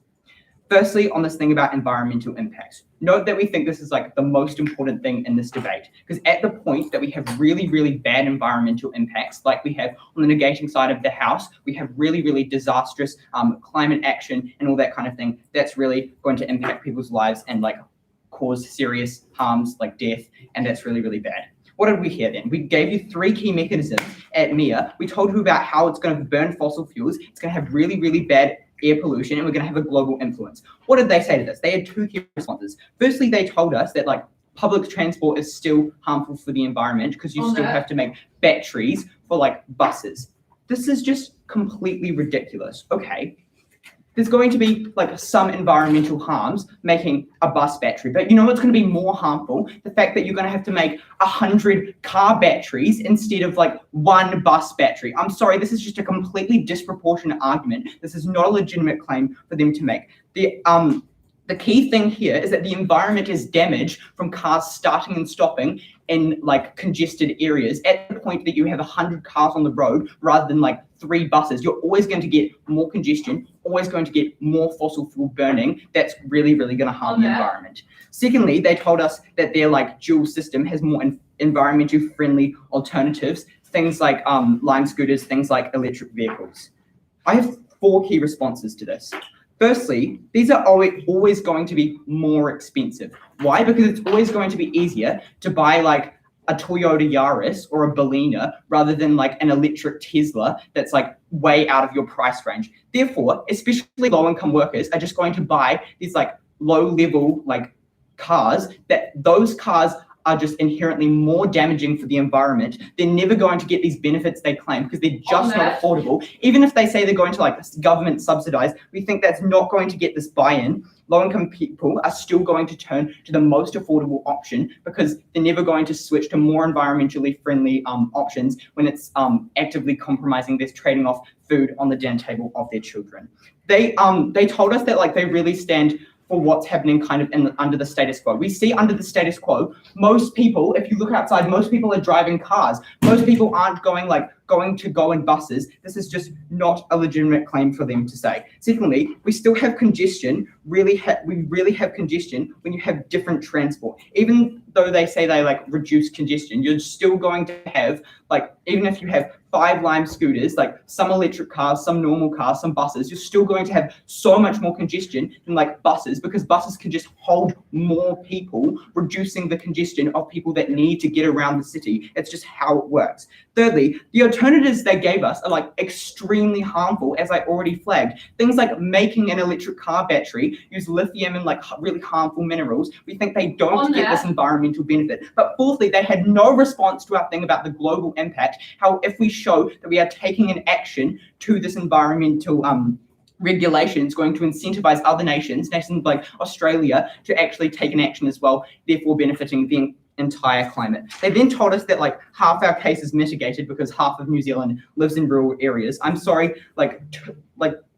Firstly, on this thing about environmental impacts, note that we think this is the most important thing in this debate, because at the point that we have really, really bad environmental impacts, like we have on the negating side of the House, we have really, really disastrous climate action and all that kind of thing, that's really going to impact people's lives and cause serious harms like death, and that's really, really bad. What did we hear then? We gave you 3 key mechanisms at NZIER. We told you about how it's going to burn fossil fuels, it's going to have really, really bad air pollution, and we're going to have a global influence. What did they say to this? They had 2 key responses. Firstly, they told us that public transport is still harmful for the environment because you still have to make batteries for buses. This is just completely ridiculous. Okay. There's going to be some environmental harms making a bus battery, but you know what's going to be more harmful? The fact that you're going to have to make 100 car batteries instead of 1 bus battery. I'm sorry, this is just a completely disproportionate argument. This is not a legitimate claim for them to make. The key thing here is that the environment is damaged from cars starting and stopping in congested areas. At the point that you have 100 cars on the road rather than 3 buses, you're always going to get more congestion, always going to get more fossil fuel burning. That's really, really going to harm the environment. Secondly, they told us that their dual system has more environmentally friendly alternatives, things like Lime scooters, things like electric vehicles. I have 4 key responses to this. Firstly, these are always going to be more expensive. Why? Because it's always going to be easier to buy like a Toyota Yaris or a Balena rather than like an electric Tesla that's like way out of your price range. Therefore, especially low-income workers are just going to buy these like low-level like cars, that those cars are just inherently more damaging for the environment. They're never going to get these benefits they claim because they're just not affordable. Even if they say they're going to like government subsidize, we think that's not going to get this buy-in. Low-income people are still going to turn to the most affordable option because they're never going to switch to more environmentally friendly options when it's actively compromising this, trading off food on the dinner table of their children. They told us that like they really stand for what's happening kind of under the status quo. We see under the status quo, most people, if you look outside, most people are driving cars. Most people aren't going to go in buses. This is just not a legitimate claim for them to say. Secondly, we still have congestion. We really have congestion when you have different transport. Even though they say they like reduce congestion, you're still going to have like, even if you have 5 Lime scooters, like some electric cars, some normal cars, some buses, you're still going to have so much more congestion than like buses, because buses can just hold more people, reducing the congestion of people that need to get around the city. It's just how it works. Thirdly, the alternatives they gave us are like extremely harmful, as I already flagged. Things like making an electric car battery use lithium and like really harmful minerals. We think they don't get this environmental benefit. But fourthly, they had no response to our thing about the global impact, how if we show that we are taking an action to this environmental regulations, going to incentivize other nations like Australia, to actually take an action as well, therefore benefiting the entire climate. They then told us that like half our case is mitigated because half of New Zealand lives in rural areas. I'm sorry, like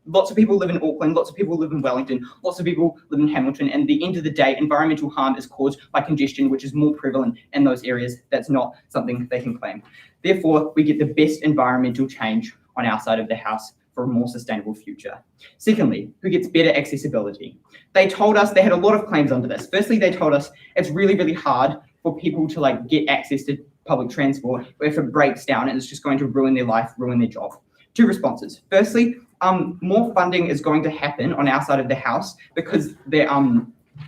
lots of people live in Auckland, lots of people live in Wellington, lots of people live in Hamilton, and at the end of the day, environmental harm is caused by congestion, which is more prevalent in those areas. That's not something they can claim. Therefore, we get the best environmental change on our side of the house for a more sustainable future. Secondly, who gets better accessibility? They told us, they had a lot of claims under this. Firstly, they told us it's really, really hard for people to like get access to public transport. If it breaks down, it's just going to ruin their life, ruin their job. 2 responses. Firstly, more funding is going to happen on our side of the house because they're,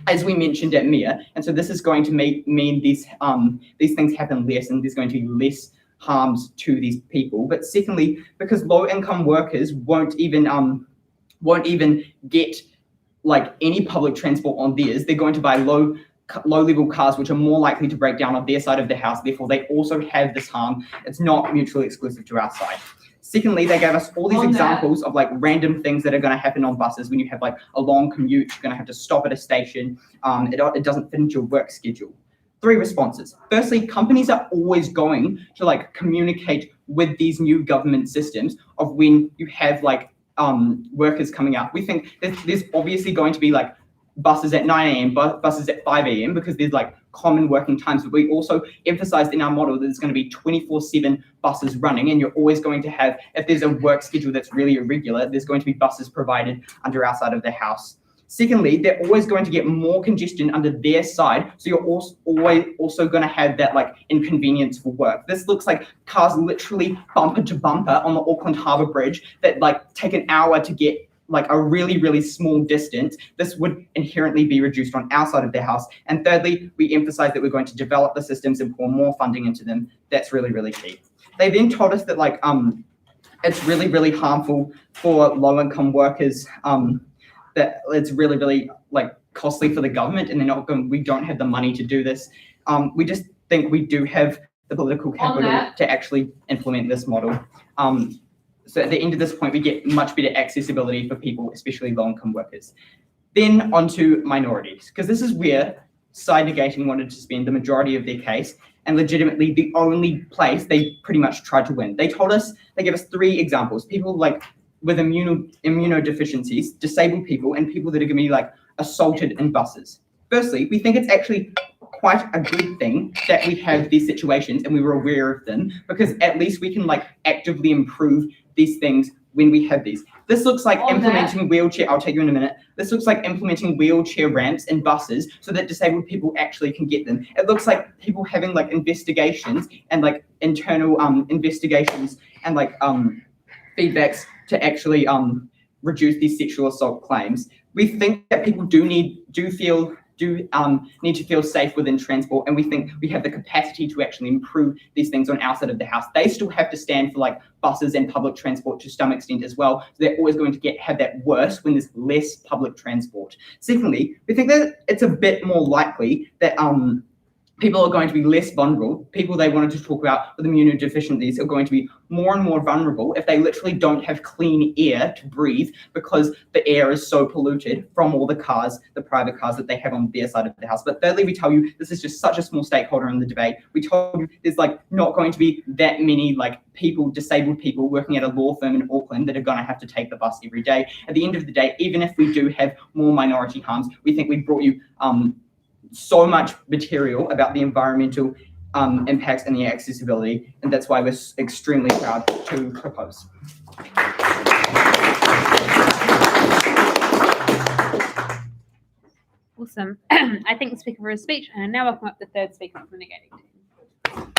as we mentioned at NZIER, and so this is going to mean these things happen less, and there's going to be less harms to these people. But secondly, because low-income workers won't even get like any public transport on theirs, they're going to buy low-level cars, which are more likely to break down on their side of the house. Therefore, they also have this harm. It's not mutually exclusive to our side. Secondly, they gave us all these examples of like random things that are going to happen on buses when you have like a long commute, you're going to have to stop at a station. It doesn't fit into your work schedule. 3 responses. Firstly, companies are always going to like communicate with these new government systems of when you have like workers coming out. We think there's obviously going to be like buses at 9 a.m., buses at 5 a.m. because there's like common working times. But we also emphasized in our model that there's going to be 24/7 buses running, and you're always going to have, if there's a work schedule that's really irregular, there's going to be buses provided under our side of the house. Secondly, they're always going to get more congestion under their side, so you're also going to have that like inconvenience for work. This looks like cars literally bumper to bumper on the Auckland Harbour Bridge that like take an hour to get like a really, really small distance. This would inherently be reduced on our side of the house. And thirdly, we emphasize that we're going to develop the systems and pour more funding into them. That's really, really key. They then told us that like it's really, really harmful for low-income workers, that it's really, really like costly for the government, and we don't have the money to do this. We just think we do have the political capital to actually implement this model. So at the end of this point, we get much better accessibility for people, especially low-income workers. Then onto minorities, because this is where side negating wanted to spend the majority of their case, and legitimately the only place they pretty much tried to win. They told us, they gave us 3 examples, people like with immunodeficiencies, disabled people, and people that are going to be like assaulted in buses. Firstly, we think it's actually quite a good thing that we have these situations and we were aware of them, because at least we can like actively improve these things when we have these. This looks like implementing wheelchair, I'll tell you in a minute. This looks like implementing wheelchair ramps in buses so that disabled people actually can get them. It looks like people having like investigations and like internal investigations and like feedbacks to actually reduce these sexual assault claims. We think that people need to feel safe within transport, and we think we have the capacity to actually improve these things on our side of the house. They still have to stand for like buses and public transport to some extent as well. So they're always going to have that worse when there's less public transport. Secondly, we think that it's a bit more likely that people are going to be less vulnerable. People they wanted to talk about with immunodeficiencies are going to be more and more vulnerable if they literally don't have clean air to breathe because the air is so polluted from all the cars, the private cars that they have on their side of the house. But thirdly, we tell you this is just such a small stakeholder in the debate. We told you there's like not going to be that many like people, disabled people working at a law firm in Auckland that are going to have to take the bus every day. At the end of the day, even if we do have more minority harms, we think we brought you so much material about the environmental impacts and the accessibility, and that's why we're extremely proud to propose. Awesome. I thank the speaker for his speech, and I now welcome up the third speaker from the negating team.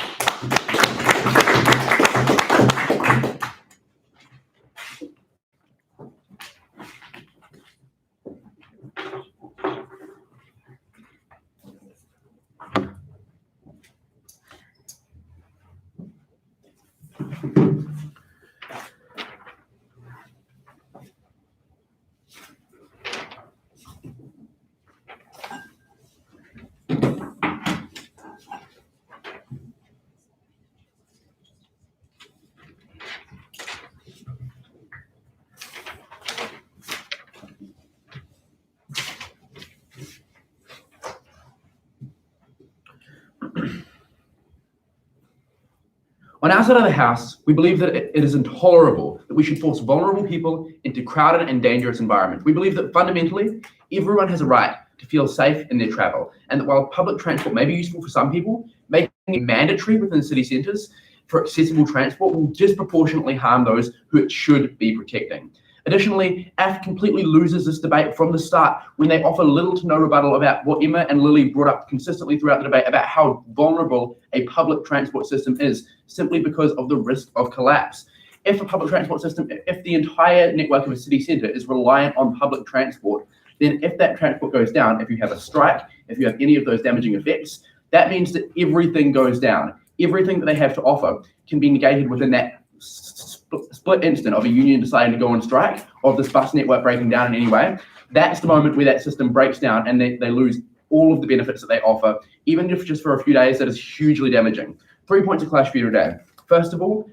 On our side of the house, we believe that it is intolerable that we should force vulnerable people into crowded and dangerous environments. We believe that fundamentally, everyone has a right to feel safe in their travel, and that while public transport may be useful for some people, making it mandatory within city centres for accessible transport will disproportionately harm those who it should be protecting. Additionally, AF completely loses this debate from the start when they offer little to no rebuttal about what Emma and Lily brought up consistently throughout the debate about how vulnerable a public transport system is simply because of the risk of collapse. If a public transport system, if the entire network of a city centre is reliant on public transport, then if that transport goes down, if you have a strike, if you have any of those damaging effects, that means that everything goes down. Everything that they have to offer can be negated within that split instant of a union deciding to go on strike, of this bus network breaking down in any way. That's the moment where that system breaks down and they lose all of the benefits that they offer, even if just for a few days. That is hugely damaging. 3 points of clash for you today. First of all,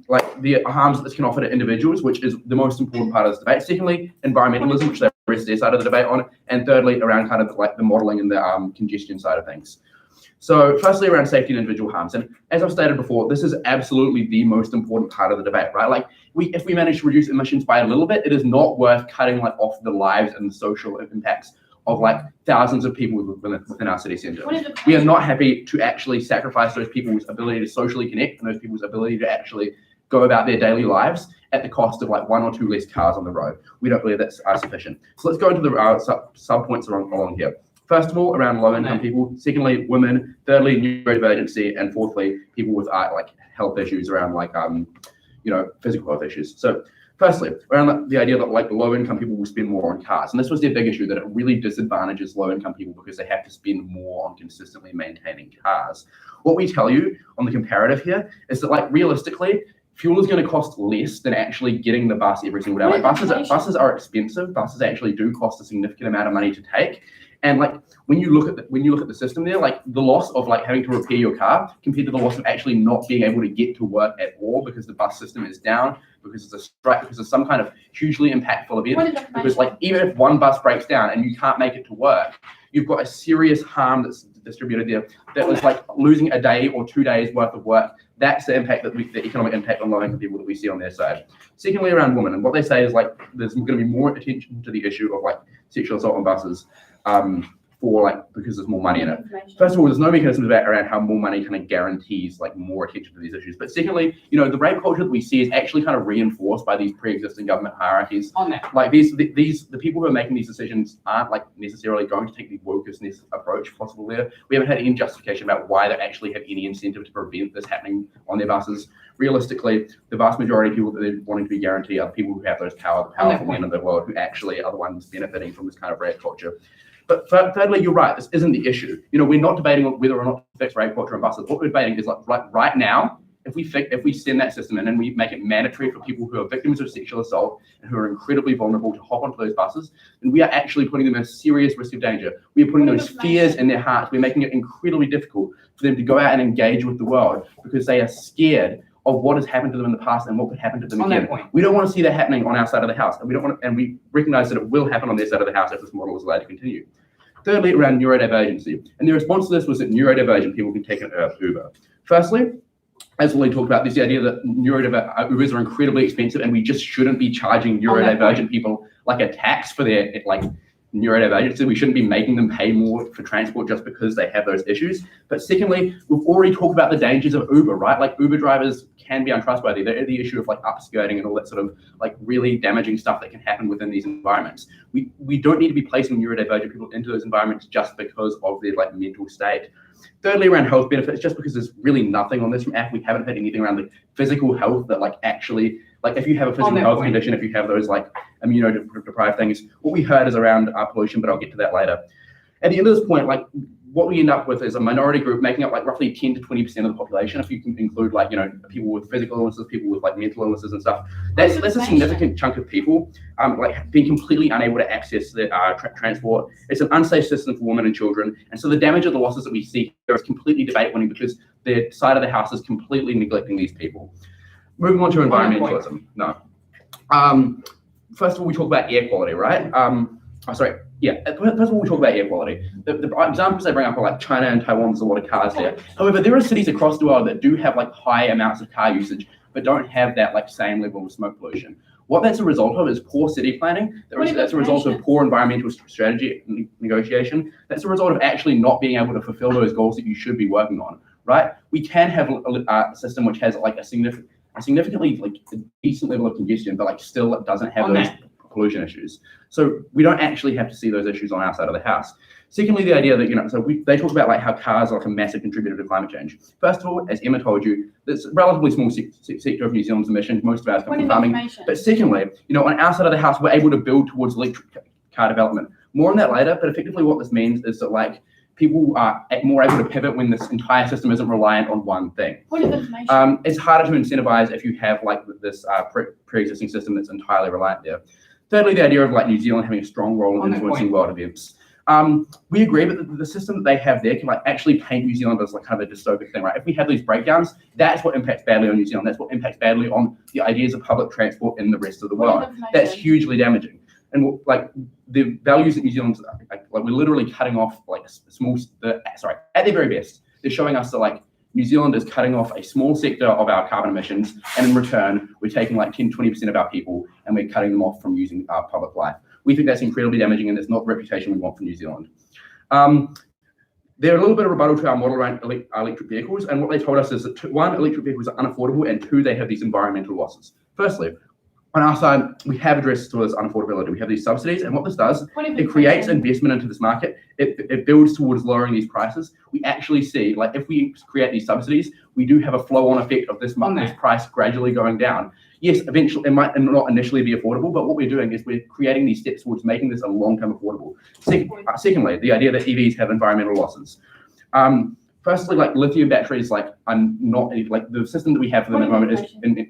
like the harms that this can offer to individuals, which is the most important part of this debate. Secondly, environmentalism, which they rest their side of the debate on. And thirdly, around kind of like the modelling and the congestion side of things. So firstly, around safety and individual harms. And as I've stated before, this is absolutely the most important part of the debate, right? Like if we manage to reduce emissions by a little bit, it is not worth cutting like off the lives and the social impacts of like thousands of people within our city centre. We are not happy to actually sacrifice those people's ability to socially connect and those people's ability to actually go about their daily lives at the cost of like 1 or 2 less cars on the road. We don't believe that's sufficient. So let's go into the sub points along here. First of all, around low-income people. Secondly, women. Thirdly, neurodivergency, and fourthly, people with like health issues around like physical health issues. So, firstly, around the idea that like low-income people will spend more on cars, and this was their big issue, that it really disadvantages low-income people because they have to spend more on consistently maintaining cars. What we tell you on the comparative here is that like realistically, fuel is going to cost less than actually getting the bus every single day. Like buses are expensive. Buses actually do cost a significant amount of money to take. And like when you look at the system there, like the loss of like having to repair your car compared to the loss of actually not being able to get to work at all because the bus system is down, because it's a strike, because it's some kind of hugely impactful event. Because like even if one bus breaks down and you can't make it to work, you've got a serious harm that's distributed there. That was like losing a day or 2 days worth of work. That's the impact the economic impact on low-income people that we see on their side. Secondly, around women, and what they say is like there's going to be more attention to the issue of like sexual assault on buses. because there's more money in it. First of all, there's no mechanism around how more money kind of guarantees like more attention to these issues. But secondly, the rape culture that we see is actually kind of reinforced by these pre-existing government hierarchies. On that. Like the people who are making these decisions aren't like necessarily going to take the wokest approach possible there. We haven't had any justification about why they actually have any incentive to prevent this happening on their buses. Realistically, the vast majority of people that they're wanting to be guaranteed are the people who have those powerful men in the world who actually are the ones benefiting from this kind of rape culture. But thirdly, you're right, this isn't the issue. We're not debating whether or not to fix rape culture on buses. What we're debating is like right now, if we send that system in and we make it mandatory for people who are victims of sexual assault and who are incredibly vulnerable to hop onto those buses, then we are actually putting them in a serious risk of danger. We are putting those fears in their hearts. We're making it incredibly difficult for them to go out and engage with the world because they are scared of what has happened to them in the past and what could happen to them again. We don't want to see that happening on our side of the house, and we recognize that it will happen on their side of the house if this model is allowed to continue. Thirdly, around neurodivergency, and the response to this was that neurodivergent people can take an Uber. Firstly, as Lily talked about, there's the idea that Ubers are incredibly expensive, and we just shouldn't be charging neurodivergent people like a tax for their neurodivergency. We shouldn't be making them pay more for transport just because they have those issues. But secondly, we've already talked about the dangers of Uber, right? Like Uber drivers can be untrustworthy. They're the issue of like upskirting and all that sort of like really damaging stuff that can happen within these environments. We don't need to be placing neurodivergent people into those environments just because of their like mental state. Thirdly, around health benefits, just because there's really nothing on this from AF, we haven't had anything around the physical health that like actually, like if you have a physical health condition, if you have those like immunodeprived things, what we heard is around pollution, but I'll get to that later. At the end of this point, like what we end up with is a minority group making up like roughly 10 to 20% of the population. If you can include like, people with physical illnesses, people with like mental illnesses and stuff, that's a significant chunk of people like being completely unable to access the transport. It's an unsafe system for women and children. And so the damage of the losses that we see here is completely debate winning because the side of the house is completely neglecting these people. Moving on to environmentalism. No. First of all, we talk about air quality, right? First of all, we talk about air quality. The examples they bring up are like China and Taiwan, there's a lot of cars there. However, there are cities across the world that do have like high amounts of car usage, but don't have that like same level of smoke pollution. What that's a result of is poor city planning. That's a result of poor environmental strategy negotiation. That's a result of actually not being able to fulfill those goals that you should be working on, right? We can have a system which has like a significantly like a decent level of congestion, but like still doesn't have those pollution issues. So we don't actually have to see those issues on our side of the house. Secondly, the idea that, they talk about like how cars are like a massive contributor to climate change. First of all, as Emma told you, it's a relatively small sector of New Zealand's emissions. Most of ours come from farming. But secondly, on our side of the house, we're able to build towards electric car development. More on that later, but effectively what this means is that like people are more able to pivot when this entire system isn't reliant on one thing. It's harder to incentivize if you have like this pre-existing system that's entirely reliant there. Thirdly, the idea of like New Zealand having a strong role in influencing world events. We agree that the system that they have there can like actually paint New Zealand as like kind of a dystopic thing, right? If we have these breakdowns, that's what impacts badly on New Zealand. That's what impacts badly on the ideas of public transport in the rest of the world. That's hugely damaging. And like the values that New Zealand's like we're literally cutting off like at their very best, they're showing us that like New Zealand is cutting off a small sector of our carbon emissions, and in return, we're taking like 10-20% of our people and we're cutting them off from using our public life. We think that's incredibly damaging, and it's not the reputation we want for New Zealand. They're a little bit of a rebuttal to our model around electric vehicles, and what they told us is that one, electric vehicles are unaffordable, and two, they have these environmental losses. Firstly, on our side, we have addressed towards unaffordability. We have these subsidies, and what this does, it creates investment into this market. It builds towards lowering these prices. We actually see, like, if we create these subsidies, we do have a flow-on effect of this price gradually going down. Yes, eventually, it might not initially be affordable, but what we're doing is we're creating these steps towards making this a long-term affordable. Secondly, the idea that EVs have environmental losses. Firstly, like lithium batteries, like I'm not like the system that we have for them at the moment is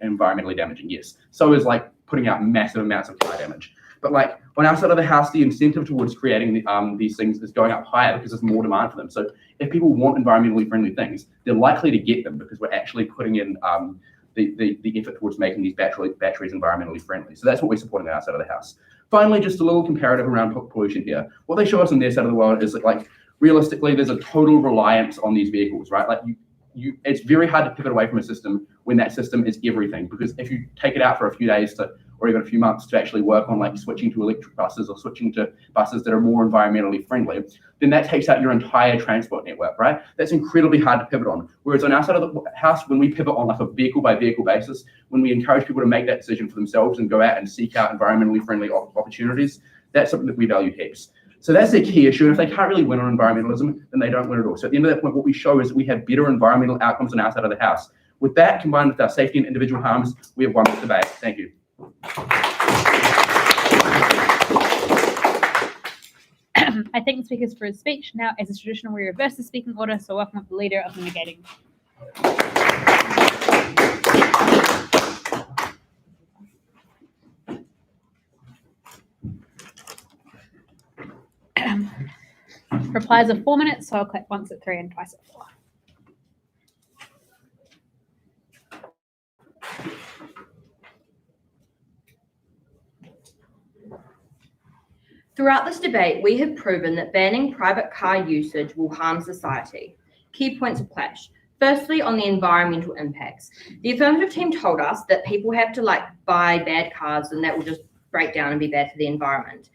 environmentally damaging. Yes, so is like putting out massive amounts of car damage. But like on our side of the house, the incentive towards creating these things is going up higher because there's more demand for them. So if people want environmentally friendly things, they're likely to get them because we're actually putting in the effort towards making these batteries environmentally friendly. So that's what we're supporting on our side of the house. Finally, just a little comparative around pollution here. What they show us on their side of the world is that like realistically, there's a total reliance on these vehicles, right? Like it's very hard to pivot away from a system when that system is everything, because if you take it out for a few days or or even a few months to actually work on like switching to electric buses or switching to buses that are more environmentally friendly, then that takes out your entire transport network, right? That's incredibly hard to pivot on. Whereas on our side of the house, when we pivot on like a vehicle by vehicle basis, when we encourage people to make that decision for themselves and go out and seek out environmentally friendly opportunities, that's something that we value heaps. So that's their key issue. And if they can't really win on environmentalism, then they don't win at all. So at the end of that point, what we show is that we have better environmental outcomes on our side of the house. With that, combined with our safety and individual harms, we have won this debate. Thank you. I thank the speakers for his speech. Now, as is traditional, we reverse the speaking order, so welcome up the leader of the negating. Replies are 4 minutes, so I'll clap once at 3 and twice at 4. Throughout this debate, we have proven that banning private car usage will harm society. Key points of clash. Firstly, on the environmental impacts. The affirmative team told us that people have to buy bad cars and that will just break down and be bad for the environment.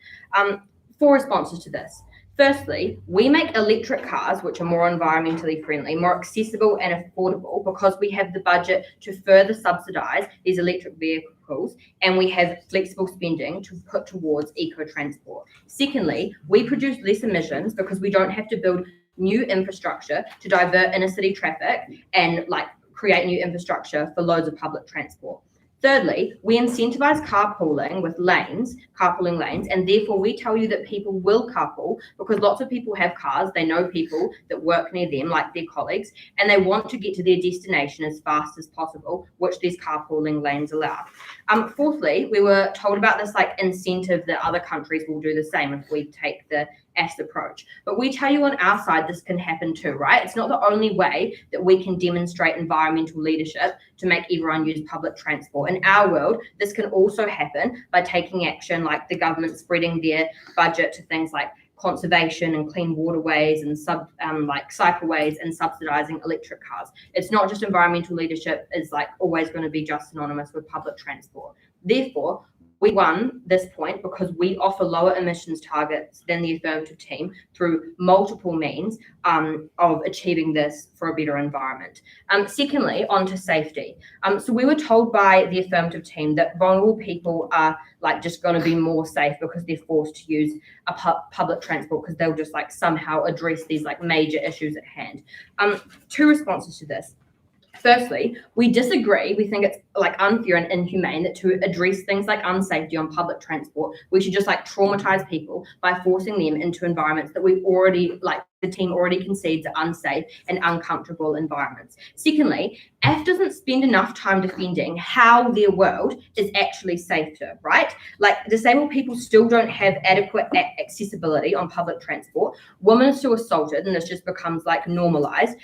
4 responses to this. Firstly, we make electric cars, which are more environmentally friendly, more accessible and affordable because we have the budget to further subsidise these electric vehicles and we have flexible spending to put towards eco-transport. Secondly, we produce less emissions because we don't have to build new infrastructure to divert inner city traffic and create new infrastructure for loads of public transport. Thirdly, we incentivize carpooling lanes, and therefore we tell you that people will carpool because lots of people have cars, they know people that work near them, like their colleagues, and they want to get to their destination as fast as possible, which these carpooling lanes allow. Fourthly, we were told about this incentive that other countries will do the same if we take the AST approach. But we tell you on our side this can happen too, right? It's not the only way that we can demonstrate environmental leadership to make everyone use public transport. In our world, this can also happen by taking action like the government spreading their budget to things like conservation and clean waterways and cycleways and subsidizing electric cars. It's not just environmental leadership is always going to be just synonymous with public transport. Therefore, we won this point because we offer lower emissions targets than the affirmative team through multiple means of achieving this for a better environment. Secondly, on to safety. So we were told by the affirmative team that vulnerable people are just going to be more safe because they're forced to use a public transport because they'll just somehow address these major issues at hand. 2 responses to this. Firstly, we disagree. We think it's unfair and inhumane that to address things like unsafety on public transport, we should just traumatize people by forcing them into environments that we already the team already concedes are unsafe and uncomfortable environments. Secondly, AF doesn't spend enough time defending how their world is actually safer, right? Disabled people still don't have adequate accessibility on public transport. Women are still assaulted and this just becomes normalized.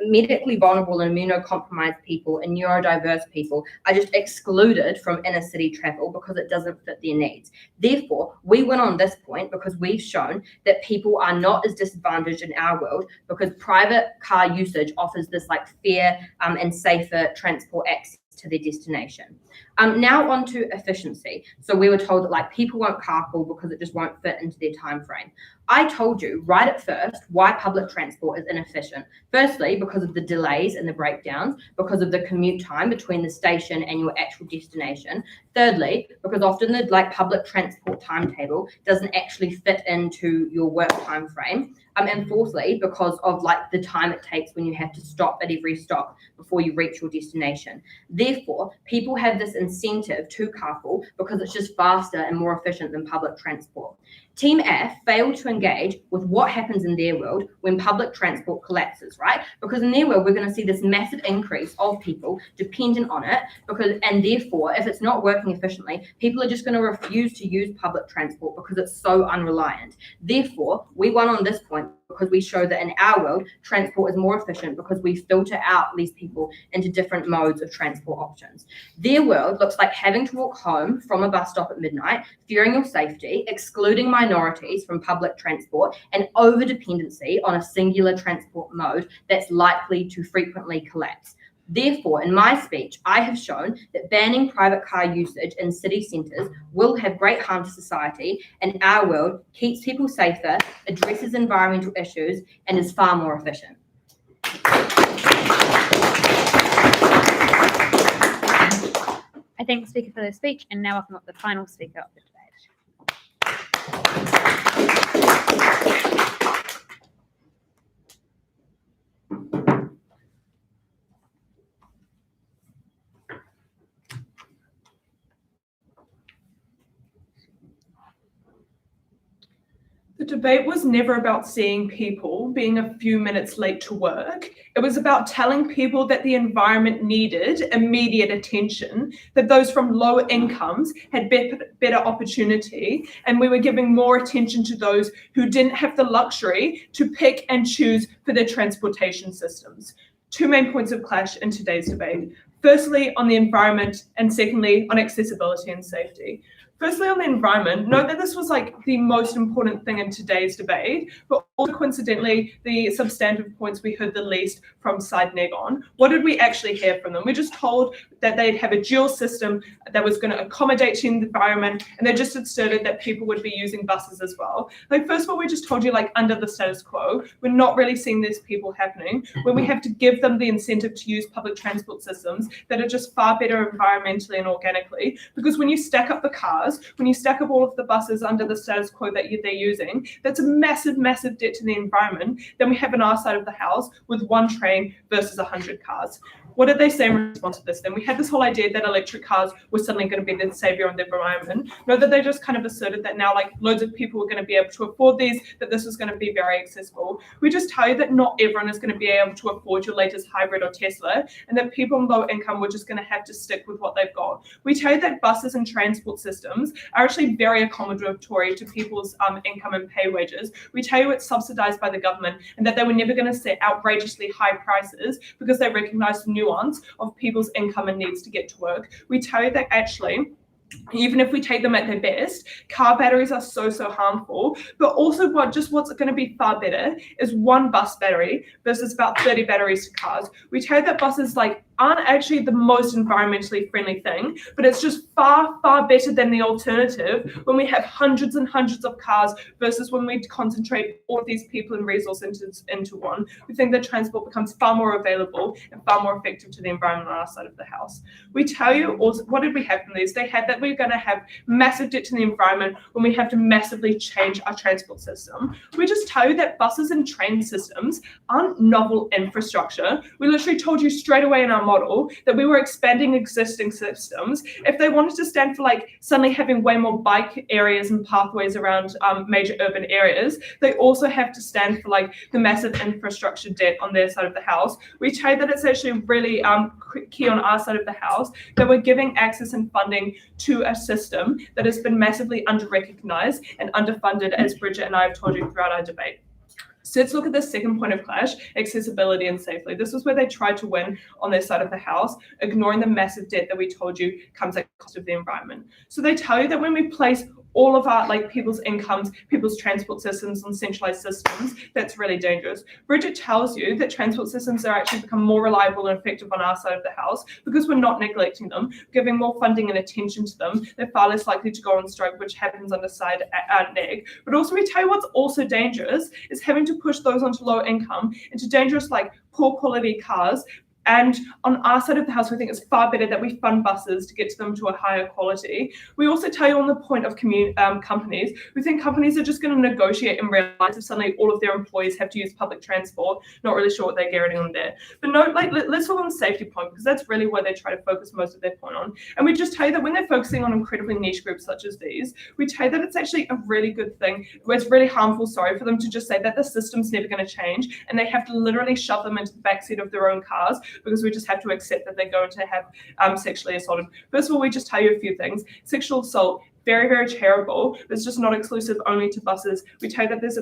Medically vulnerable and immunocompromised people and neurodiverse people are just excluded from inner city travel because it doesn't fit their needs. Therefore, we win on this point because we've shown that people are not as disadvantaged in our world because private car usage offers this fair and safer transport access to their destination. Now on to efficiency. So we were told that people won't carpool because it just won't fit into their time frame. I told you right at first why public transport is inefficient. Firstly, because of the delays and the breakdowns, because of the commute time between the station and your actual destination. Thirdly, because often the public transport timetable doesn't actually fit into your work time frame. And fourthly, because of the time it takes when you have to stop at every stop before you reach your destination. Therefore, people have this incentive to carpool because it's just faster and more efficient than public transport. Team F failed to engage with what happens in their world when public transport collapses, right? Because in their world, we're going to see this massive increase of people dependent on it and therefore, if it's not working efficiently, people are just going to refuse to use public transport because it's so unreliant. Therefore, we won on this point because we show that in our world, transport is more efficient because we filter out these people into different modes of transport options. Their world looks like having to walk home from a bus stop at midnight, fearing your safety, excluding minorities from public transport, and over-dependency on a singular transport mode that's likely to frequently collapse. Therefore, in my speech, I have shown that banning private car usage in city centres will have great harm to society, and our world keeps people safer, addresses environmental issues, and is far more efficient. I thank the speaker for their speech, and now welcome up the final speaker of the debate. The debate was never about seeing people being a few minutes late to work. It was about telling people that the environment needed immediate attention, that those from low incomes had better opportunity, and we were giving more attention to those who didn't have the luxury to pick and choose for their transportation systems. Two main points of clash in today's debate. Firstly, on the environment, and secondly, on accessibility and safety. Firstly, on the environment, note that this was like the most important thing in today's debate, but also coincidentally, the substantive points we heard the least from Side Neg on. What did we actually hear from them? We just told that they'd have a dual system that was going to accommodate the environment, and they just asserted that people would be using buses as well. Like, first of all, we just told you, like, under the status quo, we're not really seeing these people happening, when we have to give them the incentive to use public transport systems that are just far better environmentally and organically, because when you stack up the cars, when you stack up all of the buses under the status quo that they're using, that's a massive, massive debt to the environment. Then we have on our side of the house with one train versus 100 cars. What did they say in response to this then? We had this whole idea that electric cars were suddenly going to be the savior of the environment. No, that they just kind of asserted that now, like, loads of people were going to be able to afford these, that this was going to be very accessible. We just tell you that not everyone is going to be able to afford your latest hybrid or Tesla, and that people on low income were just going to have to stick with what they've got. We tell you that buses and transport systems are actually very accommodatory to people's income and pay wages. We tell you it's subsidized by the government, and that they were never going to set outrageously high prices because they recognize the nuance of people's income and needs to get to work. We tell you that actually, even if we take them at their best, car batteries are so harmful, but also what's going to be far better is one bus battery versus about 30 batteries to cars. We tell you that buses aren't actually the most environmentally friendly thing, but it's just far better than the alternative when we have hundreds and hundreds of cars versus when we concentrate all of these people and resources into one. We think that transport becomes far more available and far more effective to the environment on our side of the house. We tell you also, what did we have from these? They had that we're going to have massive debt to the environment when we have to massively change our transport system. We just tell you that buses and train systems aren't novel infrastructure. We literally told you straight away in our model that we were expanding existing systems. If they wanted to stand for suddenly having way more bike areas and pathways around major urban areas, they also have to stand for the massive infrastructure debt on their side of the house. We tell you that it's actually really key on our side of the house that we're giving access and funding to a system that has been massively under-recognized and underfunded, as Bridget and I have told you throughout our debate. So let's look at the second point of clash, accessibility and safely. This was where they tried to win on their side of the house, ignoring the massive debt that we told you comes at the cost of the environment. So they tell you that when we place all of our people's incomes, people's transport systems on centralized systems, that's really dangerous. Bridget tells you that transport systems are actually become more reliable and effective on our side of the house because we're not neglecting them, giving more funding and attention to them. They're far less likely to go on strike, which happens on the side at neg. But also we tell you what's also dangerous is having to push those onto low income into dangerous poor quality cars. And on our side of the house, we think it's far better that we fund buses to get to them to a higher quality. We also tell you on the point of companies, we think companies are just going to negotiate and realize if suddenly all of their employees have to use public transport, not really sure what they're getting on there. But no, let's talk on the safety point, because that's really where they try to focus most of their point on. And we just tell you that when they're focusing on incredibly niche groups such as these, we tell you that it's actually a really good thing, where it's really harmful, for them to just say that the system's never going to change, and they have to literally shove them into the backseat of their own cars, because we just have to accept that they're going to have sexually assaulted. First of all, we just tell you a few things. Sexual assault, very, very terrible. It's just not exclusive only to buses. We tell you that there's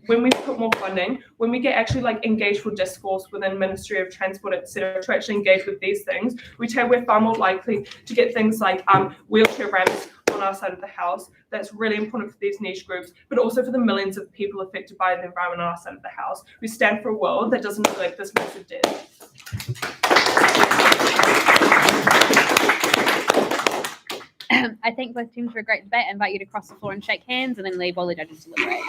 when we put more funding, when we get engaged with discourse within Ministry of Transport, etc., to actually engage with these things, we tell you we're far more likely to get things like wheelchair ramps on our side of the house. That's really important for these niche groups, but also for the millions of people affected by the environment on our side of the house. We stand for a world that doesn't neglect this massive debt. thank both teams for a great debate. I invite you to cross the floor and shake hands and then leave while the judges deliberate.